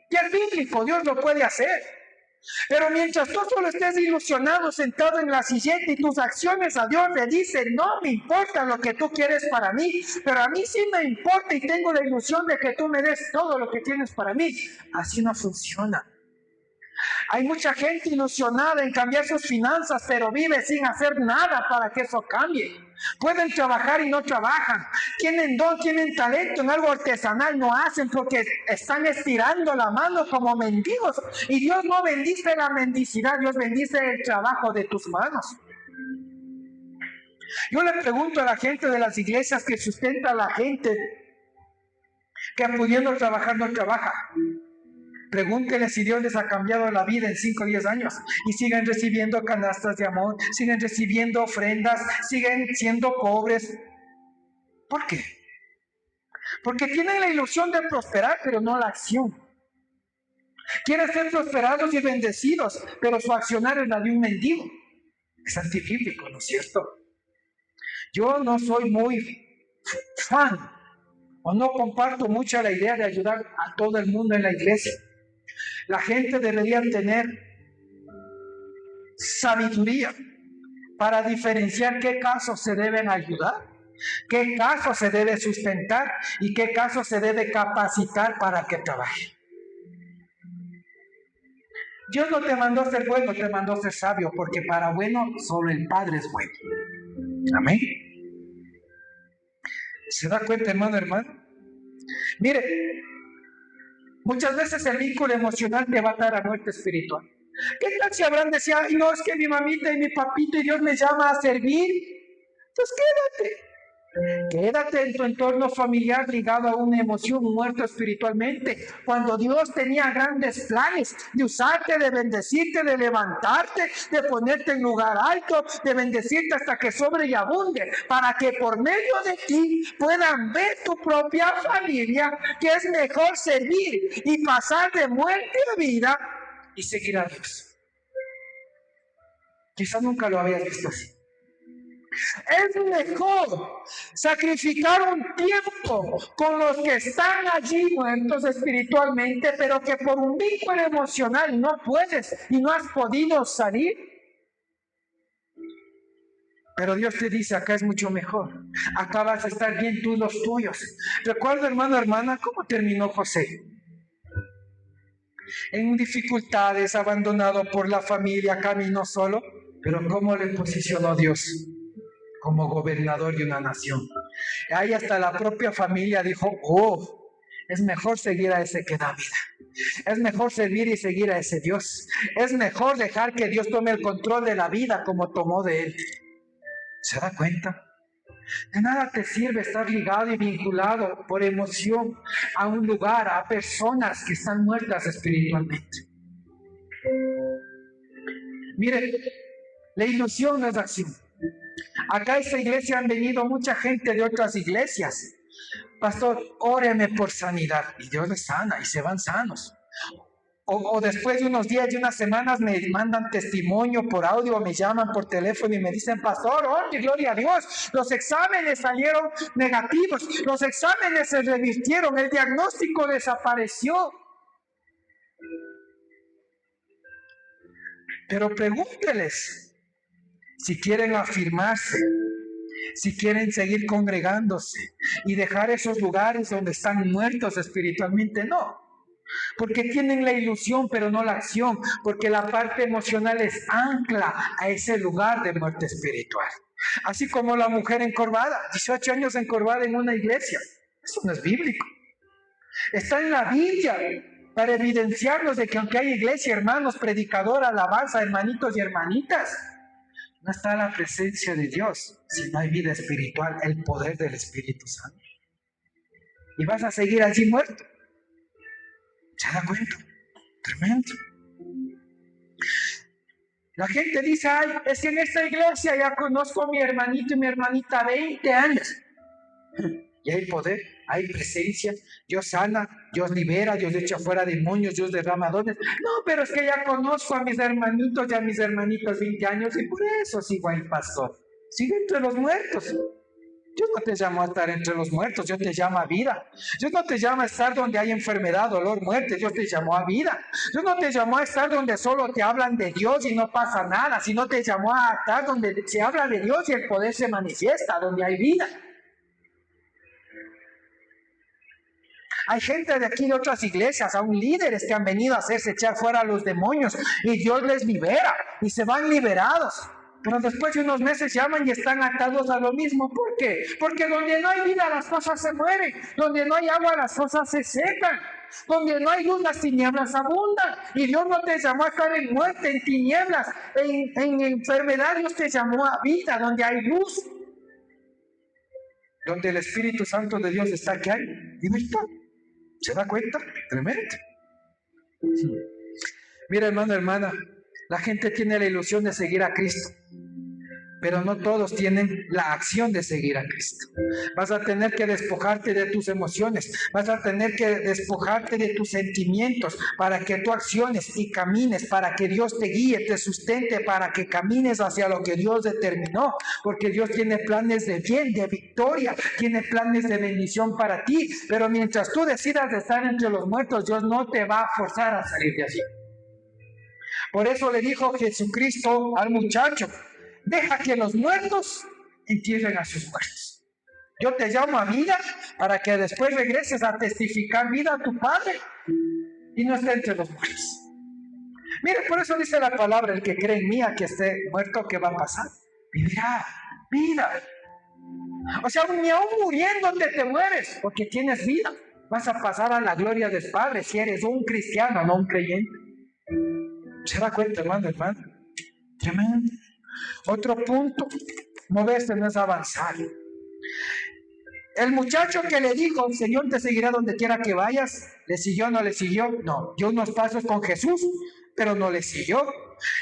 y es bíblico, Dios lo puede hacer. Pero mientras tú solo estés ilusionado, sentado en la silleta y tus acciones a Dios le dicen: no me importa lo que tú quieres para mí, pero a mí sí me importa y tengo la ilusión de que tú me des todo lo que tienes para mí. Así no funciona. Hay mucha gente ilusionada en cambiar sus finanzas, pero vive sin hacer nada para que eso cambie. Pueden trabajar y no trabajan. Tienen don, tienen talento en algo artesanal, no hacen porque están estirando la mano como mendigos. Y Dios no bendice la mendicidad, Dios bendice el trabajo de tus manos. Yo le pregunto a la gente de las iglesias que sustenta a la gente que pudiendo trabajar no trabaja. Pregúntenle si Dios les ha cambiado la vida en 5 o 10 años y siguen recibiendo canastas de amor, siguen recibiendo ofrendas, siguen siendo pobres. ¿Por qué? Porque tienen la ilusión de prosperar, pero no la acción. Quieren ser prosperados y bendecidos, pero su accionar es la de un mendigo. Es antibíblico, ¿no es cierto? Yo no soy muy fan o no comparto mucho la idea de ayudar a todo el mundo en la iglesia. La gente debería tener sabiduría para diferenciar qué casos se deben ayudar, qué casos se debe sustentar y qué casos se debe capacitar para que trabaje. Dios no te mandó a ser bueno, te mandó a ser sabio, porque para bueno solo el Padre es bueno. Amén. ¿Se da cuenta, hermano? Mire, muchas veces el vínculo emocional te va a dar a muerte espiritual. ¿Qué tal si Abraham decía: ay, no, es que mi mamita y mi papito y Dios me llama a servir? Pues quédate en tu entorno familiar ligado a una emoción, muerto espiritualmente. Cuando Dios tenía grandes planes de usarte, de bendecirte, de levantarte, de ponerte en lugar alto, de bendecirte hasta que sobre y abunde, para que por medio de ti puedan ver tu propia familia, que es mejor servir y pasar de muerte a vida y seguir a Dios. Quizás nunca lo habías visto así. Es mejor sacrificar un tiempo con los que están allí muertos espiritualmente, pero que por un vínculo emocional no puedes y no has podido salir. Pero Dios te dice: acá es mucho mejor. Acá vas a estar bien tú y los tuyos. Recuerda, hermana, cómo terminó José. En dificultades, abandonado por la familia, caminó solo. Pero cómo le posicionó Dios como gobernador de una nación. Ahí hasta la propia familia dijo: oh, es mejor seguir a ese que da vida. Es mejor servir y seguir a ese Dios. Es mejor dejar que Dios tome el control de la vida como tomó de él. ¿Se da cuenta? De nada te sirve estar ligado y vinculado por emoción a un lugar, a personas que están muertas espiritualmente. Miren, la ilusión no es acción. Acá a esta iglesia han venido mucha gente de otras iglesias. Pastor, óreme por sanidad. Y Dios les sana y se van sanos. O después de unos días y unas semanas me mandan testimonio por audio, me llaman por teléfono y me dicen, pastor, oh, gloria a Dios, los exámenes salieron negativos, los exámenes se revirtieron, el diagnóstico desapareció. Pero pregúnteles si quieren afirmarse, si quieren seguir congregándose y dejar esos lugares donde están muertos espiritualmente. No. Porque tienen la ilusión pero no la acción, porque la parte emocional les ancla a ese lugar de muerte espiritual. Así como la mujer encorvada, 18 años encorvada en una iglesia. Eso no es bíblico. Está en la Biblia para evidenciarnos de que aunque hay iglesia, hermanos, predicador, alabanza, hermanitos y hermanitas, no está la presencia de Dios si no hay vida espiritual, el poder del Espíritu Santo. Y vas a seguir allí muerto. ¿Se da cuenta? Tremendo. La gente dice, ay, es que en esta iglesia ya conozco a mi hermanito y mi hermanita 20 años. Y hay poder, hay presencia, Dios sana, Dios libera, Dios echa fuera demonios, Dios derrama dones. No, pero es que ya conozco a mis hermanitos y a mis hermanitas 20 años y por eso sigo al pastor. Sigue entre los muertos. Dios no te llamó a estar entre los muertos, Dios te llama a vida. Dios no te llama a estar donde hay enfermedad, dolor, muerte, Dios te llamó a vida. Dios no te llamó a estar donde solo te hablan de Dios y no pasa nada, sino te llamó a estar donde se habla de Dios y el poder se manifiesta, donde hay vida. Hay gente de aquí de otras iglesias, aún líderes que han venido a hacerse echar fuera a los demonios y Dios les libera y se van liberados. Pero después de unos meses llaman y están atados a lo mismo. ¿Por qué? Porque donde no hay vida las cosas se mueren. Donde no hay agua las cosas se secan. Donde no hay luz las tinieblas abundan. Y Dios no te llamó a estar en muerte, en tinieblas, en enfermedad. Dios te llamó a vida, donde hay luz. Donde el Espíritu Santo de Dios está, ¿qué hay? Libertad. ¿Se da cuenta? Tremendo. Mira, hermano, hermana, la gente tiene la ilusión de seguir a Cristo, pero no todos tienen la acción de seguir a Cristo. Vas a tener que despojarte de tus emociones, vas a tener que despojarte de tus sentimientos para que tú acciones y camines, para que Dios te guíe, te sustente, para que camines hacia lo que Dios determinó, porque Dios tiene planes de bien, de victoria, tiene planes de bendición para ti, pero mientras tú decidas de estar entre los muertos, Dios no te va a forzar a salir de allí. Por eso le dijo Jesucristo al muchacho, deja que los muertos entierren a sus muertos. Yo te llamo a vida para que después regreses a testificar vida a tu Padre y no esté entre los muertos. Mire, por eso dice la palabra, el que cree en mí, que esté muerto, ¿qué va a pasar? Vivirá vida. O sea, ni aún muriéndote te mueres, porque tienes vida. Vas a pasar a la gloria del Padre si eres un cristiano, no un creyente. ¿Se da cuenta, hermano, hermano? Tremendo. Otro punto, moverse no es avanzar. El muchacho que le dijo, Señor te seguirá donde quiera que vayas, ¿le siguió o no le siguió? No, dio unos pasos con Jesús, pero no le siguió.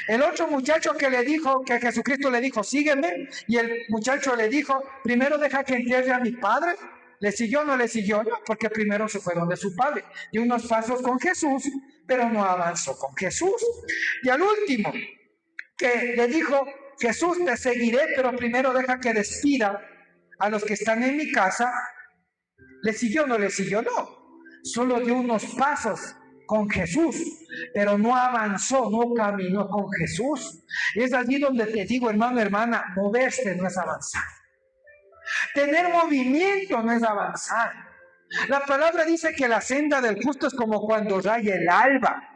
El otro muchacho que le dijo, que Jesucristo le dijo, sígueme, y el muchacho le dijo, primero deja que entierre a mi padre. ¿Le siguió o no le siguió? No, porque primero se fue donde su padre. Dio unos pasos con Jesús, pero no avanzó con Jesús. Y al último, que le dijo, Jesús te seguiré, pero primero deja que despida a los que están en mi casa. ¿Le siguió o no le siguió? No. Solo dio unos pasos con Jesús, pero no avanzó, no caminó con Jesús. Y es allí donde te digo, hermano, hermana, moverse no es avanzar. Tener movimiento no es avanzar. La palabra dice que la senda del justo es como cuando raya el alba,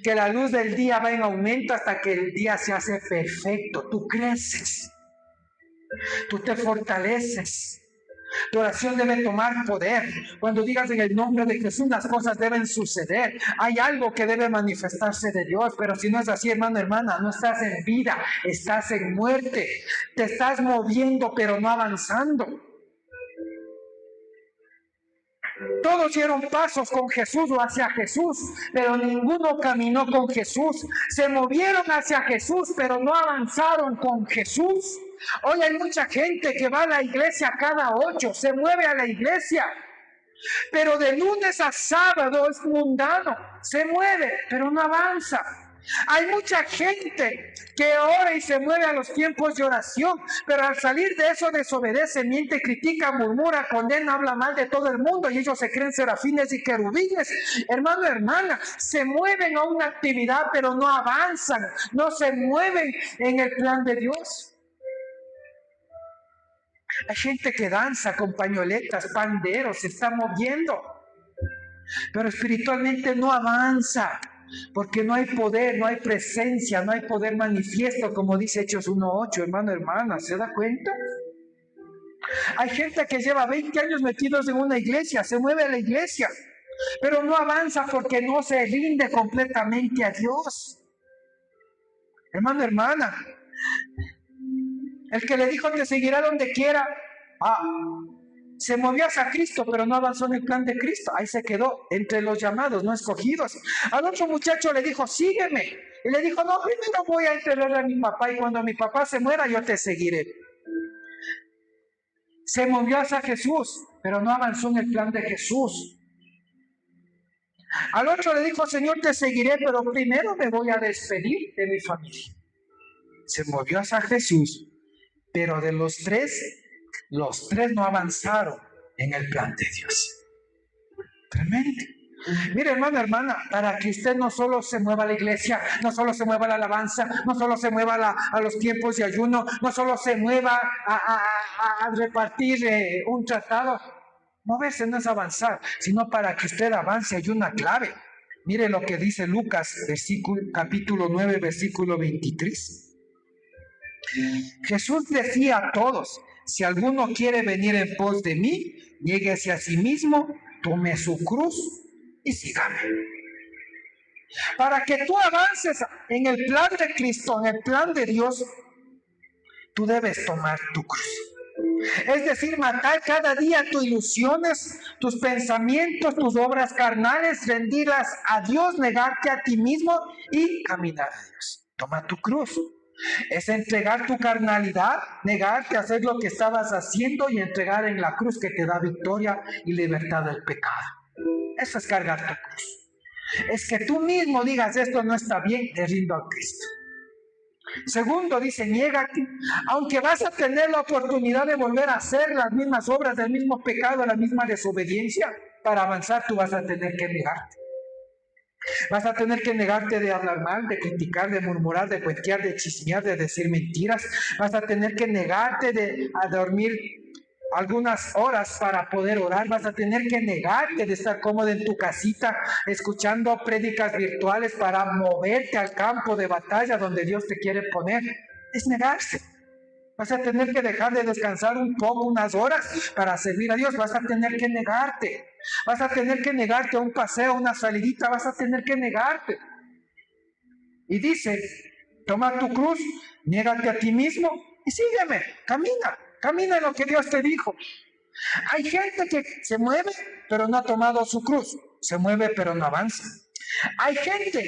que la luz del día va en aumento hasta que el día se hace perfecto. Tú creces, tú te fortaleces, Tu oración debe tomar poder. Cuando digas en el nombre de Jesús, las cosas deben suceder. Hay algo que debe manifestarse de Dios, pero si no es así, hermano, hermana, no estás en vida, estás en muerte. Te estás moviendo, pero no avanzando. Todos dieron pasos con Jesús o hacia Jesús, pero ninguno caminó con Jesús. Se movieron hacia Jesús, pero no avanzaron con Jesús. Hoy hay mucha gente que va a la iglesia cada 8, se mueve a la iglesia, pero de lunes a sábado es mundano, se mueve, pero no avanza. Hay mucha gente que ora y se mueve a los tiempos de oración, pero al salir de eso desobedece, miente, critica, murmura, condena, habla mal de todo el mundo y ellos se creen serafines y querubines. Hermano, hermana, se mueven a una actividad, pero no avanzan, no se mueven en el plan de Dios. Hay gente que danza con pañoletas, panderos, se está moviendo, pero espiritualmente no avanza. Porque no hay poder, no hay presencia, no hay poder manifiesto, como dice Hechos 1:8, hermano, hermana, ¿se da cuenta? Hay gente que lleva 20 años metidos en una iglesia, se mueve a la iglesia, pero no avanza porque no se rinde completamente a Dios. Hermano, hermana, el que le dijo te seguirá donde quiera, se movió hacia Cristo, pero no avanzó en el plan de Cristo. Ahí se quedó entre los llamados, no escogidos. Al otro muchacho le dijo, sígueme. Y le dijo, no, primero voy a enterrar a mi papá y cuando mi papá se muera yo te seguiré. Se movió hacia Jesús, pero no avanzó en el plan de Jesús. Al otro le dijo, Señor, te seguiré, pero primero me voy a despedir de mi familia. Se movió hacia Jesús, pero de los tres no avanzaron en el plan de Dios. Tremendo. Mire, hermano, hermana, para que usted no solo se mueva a la iglesia, no solo se mueva a la alabanza, no solo se mueva a los tiempos de ayuno, no solo se mueva a repartir un tratado. Moverse no es avanzar, sino para que usted avance hay una clave. Mire lo que dice Lucas, capítulo 9, versículo 23. Jesús decía a todos, si alguno quiere venir en pos de mí, niéguese a sí mismo, tome su cruz y sígame. Para que tú avances en el plan de Cristo, en el plan de Dios, tú debes tomar tu cruz. Es decir, matar cada día tus ilusiones, tus pensamientos, tus obras carnales, rendirlas a Dios, negarte a ti mismo y caminar a Dios. Toma tu cruz. Es entregar tu carnalidad, negarte a hacer lo que estabas haciendo y entregar en la cruz que te da victoria y libertad del pecado. Eso es cargar tu cruz. Es que tú mismo digas esto no está bien, te rindo a Cristo. Segundo, dice, niégate, aunque vas a tener la oportunidad de volver a hacer las mismas obras del mismo pecado, la misma desobediencia, para avanzar tú vas a tener que negarte. Vas a tener que negarte de hablar mal, de criticar, de murmurar, de cuentear, de chismear, de decir mentiras. Vas a tener que negarte a dormir algunas horas para poder orar. Vas a tener que negarte de estar cómodo en tu casita escuchando prédicas virtuales para moverte al campo de batalla donde Dios te quiere poner. Es negarse. Vas a tener que dejar de descansar un poco, unas horas para servir a Dios. Vas a tener que negarte. Vas a tener que negarte a un paseo, una salidita. Vas a tener que negarte. Y dice, toma tu cruz, niégate a ti mismo y sígueme, camina. Camina en lo que Dios te dijo. Hay gente que se mueve, pero no ha tomado su cruz. Se mueve, pero no avanza. Hay gente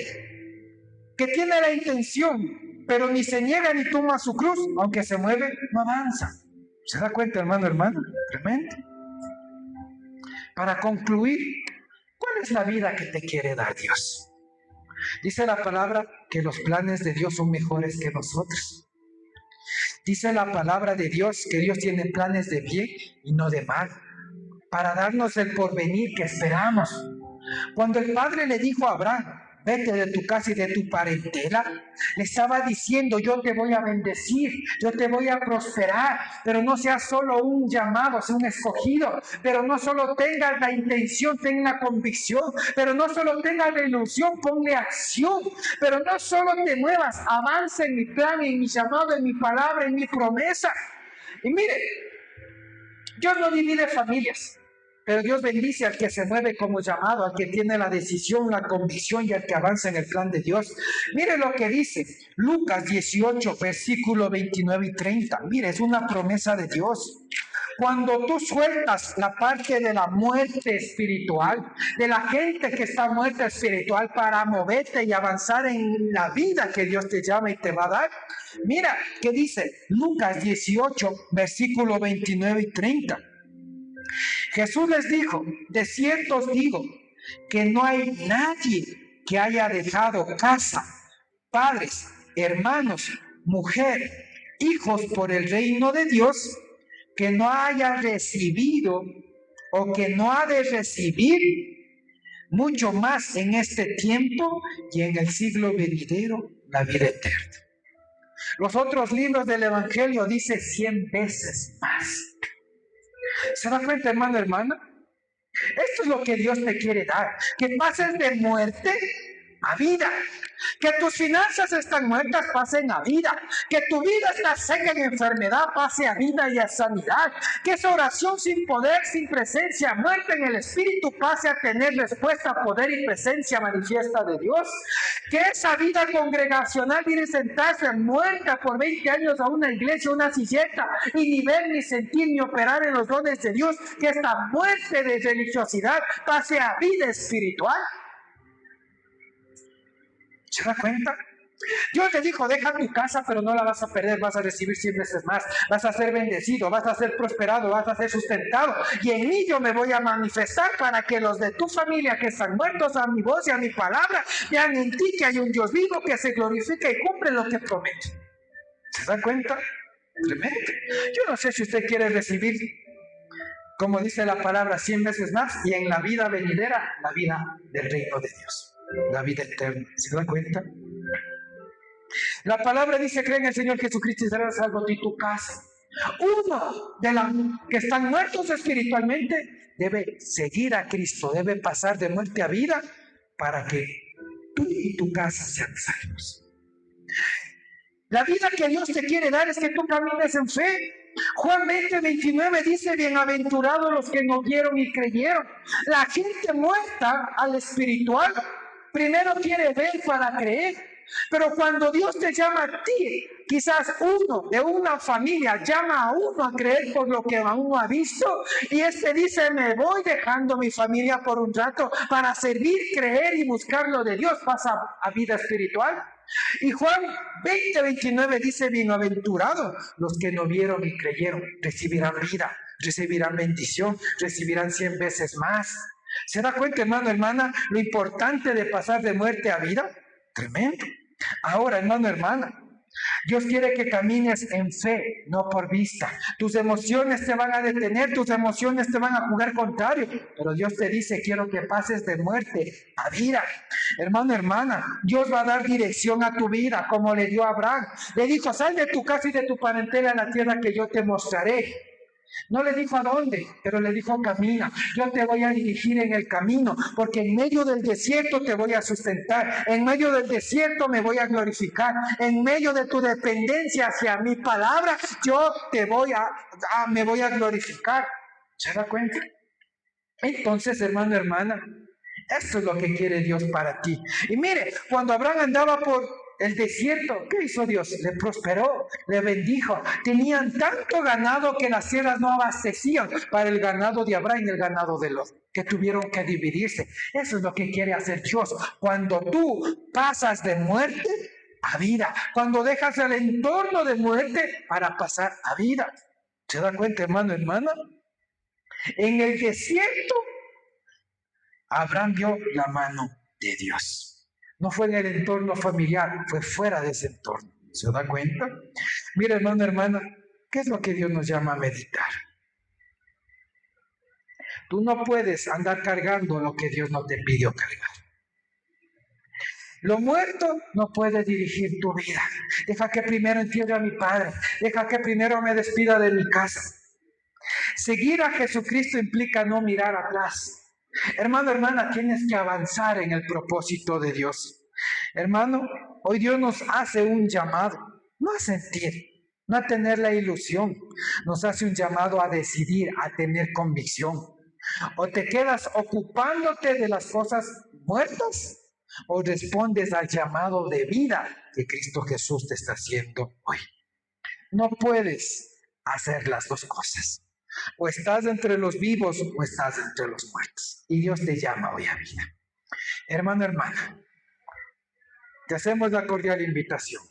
que tiene la intención, pero ni se niega ni toma su cruz. Aunque se mueve, no avanza. ¿Se da cuenta, hermano, hermano? Tremendo. Para concluir, ¿cuál es la vida que te quiere dar Dios? Dice la palabra que los planes de Dios son mejores que nosotros. Dice la palabra de Dios que Dios tiene planes de bien y no de mal, para darnos el porvenir que esperamos. Cuando el Padre le dijo a Abraham, vete de tu casa y de tu parentela, le estaba diciendo, yo te voy a bendecir, yo te voy a prosperar, pero no seas solo un llamado, sea un escogido, pero no solo tengas la intención, ten la convicción, pero no solo tengas la ilusión, ponle acción, pero no solo te muevas, avanza en mi plan, en mi llamado, en mi palabra, en mi promesa. Y mire, Dios no divide familias, pero Dios bendice al que se mueve como llamado, al que tiene la decisión, la convicción y al que avanza en el plan de Dios. Mire lo que dice Lucas 18, versículo 29 y 30. Mire, es una promesa de Dios. Cuando tú sueltas la parte de la muerte espiritual, de la gente que está muerta espiritual, para moverte y avanzar en la vida que Dios te llama y te va a dar, mira qué dice Lucas 18, versículo 29 y 30. Jesús les dijo: de cierto os digo que no hay nadie que haya dejado casa, padres, hermanos, mujer, hijos por el reino de Dios, que no haya recibido o que no ha de recibir mucho más en este tiempo y en el siglo venidero la vida eterna. Los otros libros del Evangelio dicen 100 veces más. ¿Se da cuenta, hermano, hermana? Esto es lo que Dios te quiere dar, que pases de muerte a vida, que tus finanzas están muertas, pasen a vida, que tu vida está seca en enfermedad, pase a vida y a sanidad, que esa oración sin poder, sin presencia, muerte en el espíritu, pase a tener respuesta, poder y presencia manifiesta de Dios, que esa vida congregacional viene sentarse muerta por 20 años a una iglesia, una silleta, y ni ver, ni sentir, ni operar en los dones de Dios, que esta muerte de religiosidad pase a vida espiritual. ¿Se da cuenta? Dios te dijo: deja tu casa, pero no la vas a perder, vas a recibir 100 veces más, vas a ser bendecido, vas a ser prosperado, vas a ser sustentado, y en mí yo me voy a manifestar para que los de tu familia que están muertos a mi voz y a mi palabra vean en ti que hay un Dios vivo que se glorifica y cumple lo que promete. ¿Se da cuenta? Tremendo. Yo no sé si usted quiere recibir, como dice la palabra, 100 veces más, y en la vida venidera, la vida del reino de Dios, la vida eterna. ¿Se da cuenta? La palabra dice: cree en el Señor Jesucristo y serás salvo tú y tu casa. Uno de los que están muertos espiritualmente debe seguir a Cristo, debe pasar de muerte a vida para que tú y tu casa sean salvos. La vida que Dios te quiere dar es que tú camines en fe. Juan 20, 29 dice: bienaventurados los que no vieron y creyeron. La gente muerta al espiritual primero quiere ver para creer. Pero cuando Dios te llama a ti, quizás uno de una familia llama a uno a creer por lo que aún no ha visto, y este dice: me voy dejando mi familia por un rato para servir, creer y buscar lo de Dios, pasa a vida espiritual. Y Juan 20, 29 dice: bienaventurados los que no vieron y creyeron, recibirán vida, recibirán bendición, recibirán 100 veces más. ¿Se da cuenta, hermano, hermana, lo importante de pasar de muerte a vida? Tremendo. Ahora, hermano, hermana, Dios quiere que camines en fe, no por vista. Tus emociones te van a detener, tus emociones te van a jugar contrario, pero Dios te dice: quiero que pases de muerte a vida. Hermano, hermana, Dios va a dar dirección a tu vida, como le dio a Abraham. Le dijo: sal de tu casa y de tu parentela a la tierra que yo te mostraré. No le dijo a dónde, pero le dijo: camina, yo te voy a dirigir en el camino, porque en medio del desierto te voy a sustentar, en medio del desierto me voy a glorificar, en medio de tu dependencia hacia mi palabra, yo te voy me voy a glorificar. ¿Se da cuenta? Entonces, hermano, hermana, esto es lo que quiere Dios para ti. Y mire, cuando Abraham andaba por el desierto, ¿qué hizo Dios? Le prosperó, le bendijo. Tenían tanto ganado que las tierras no abastecían para el ganado de Abraham y el ganado de Lot, que tuvieron que dividirse. Eso es lo que quiere hacer Dios. Cuando tú pasas de muerte a vida, cuando dejas el entorno de muerte para pasar a vida. ¿Se da cuenta, hermano, hermana? En el desierto, Abraham vio la mano de Dios. No fue en el entorno familiar, fue fuera de ese entorno. ¿Se da cuenta? Mira, hermano, hermana, ¿qué es lo que Dios nos llama a meditar? Tú no puedes andar cargando lo que Dios no te pidió cargar. Lo muerto no puede dirigir tu vida. Deja que primero entierre a mi padre. Deja que primero me despida de mi casa. Seguir a Jesucristo implica no mirar atrás. Hermano, hermana, tienes que avanzar en el propósito de Dios. Hermano, hoy Dios nos hace un llamado, no a sentir, no a tener la ilusión. Nos hace un llamado a decidir, a tener convicción. O te quedas ocupándote de las cosas muertas, o respondes al llamado de vida que Cristo Jesús te está haciendo hoy. No puedes hacer las dos cosas. O estás entre los vivos o estás entre los muertos. Y Dios te llama hoy a vida. Hermano, hermana, te hacemos la cordial invitación.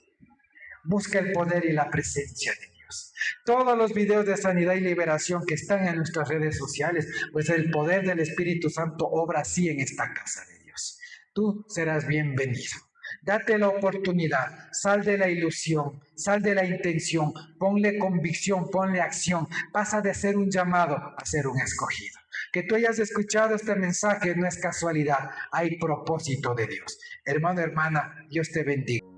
Busca el poder y la presencia de Dios. Todos los videos de sanidad y liberación que están en nuestras redes sociales, pues el poder del Espíritu Santo obra así en esta casa de Dios. Tú serás bienvenido. Date la oportunidad, sal de la ilusión, sal de la intención, ponle convicción, ponle acción. Pasa de ser un llamado a ser un escogido. Que tú hayas escuchado este mensaje no es casualidad, hay propósito de Dios. Hermano, hermana, Dios te bendiga.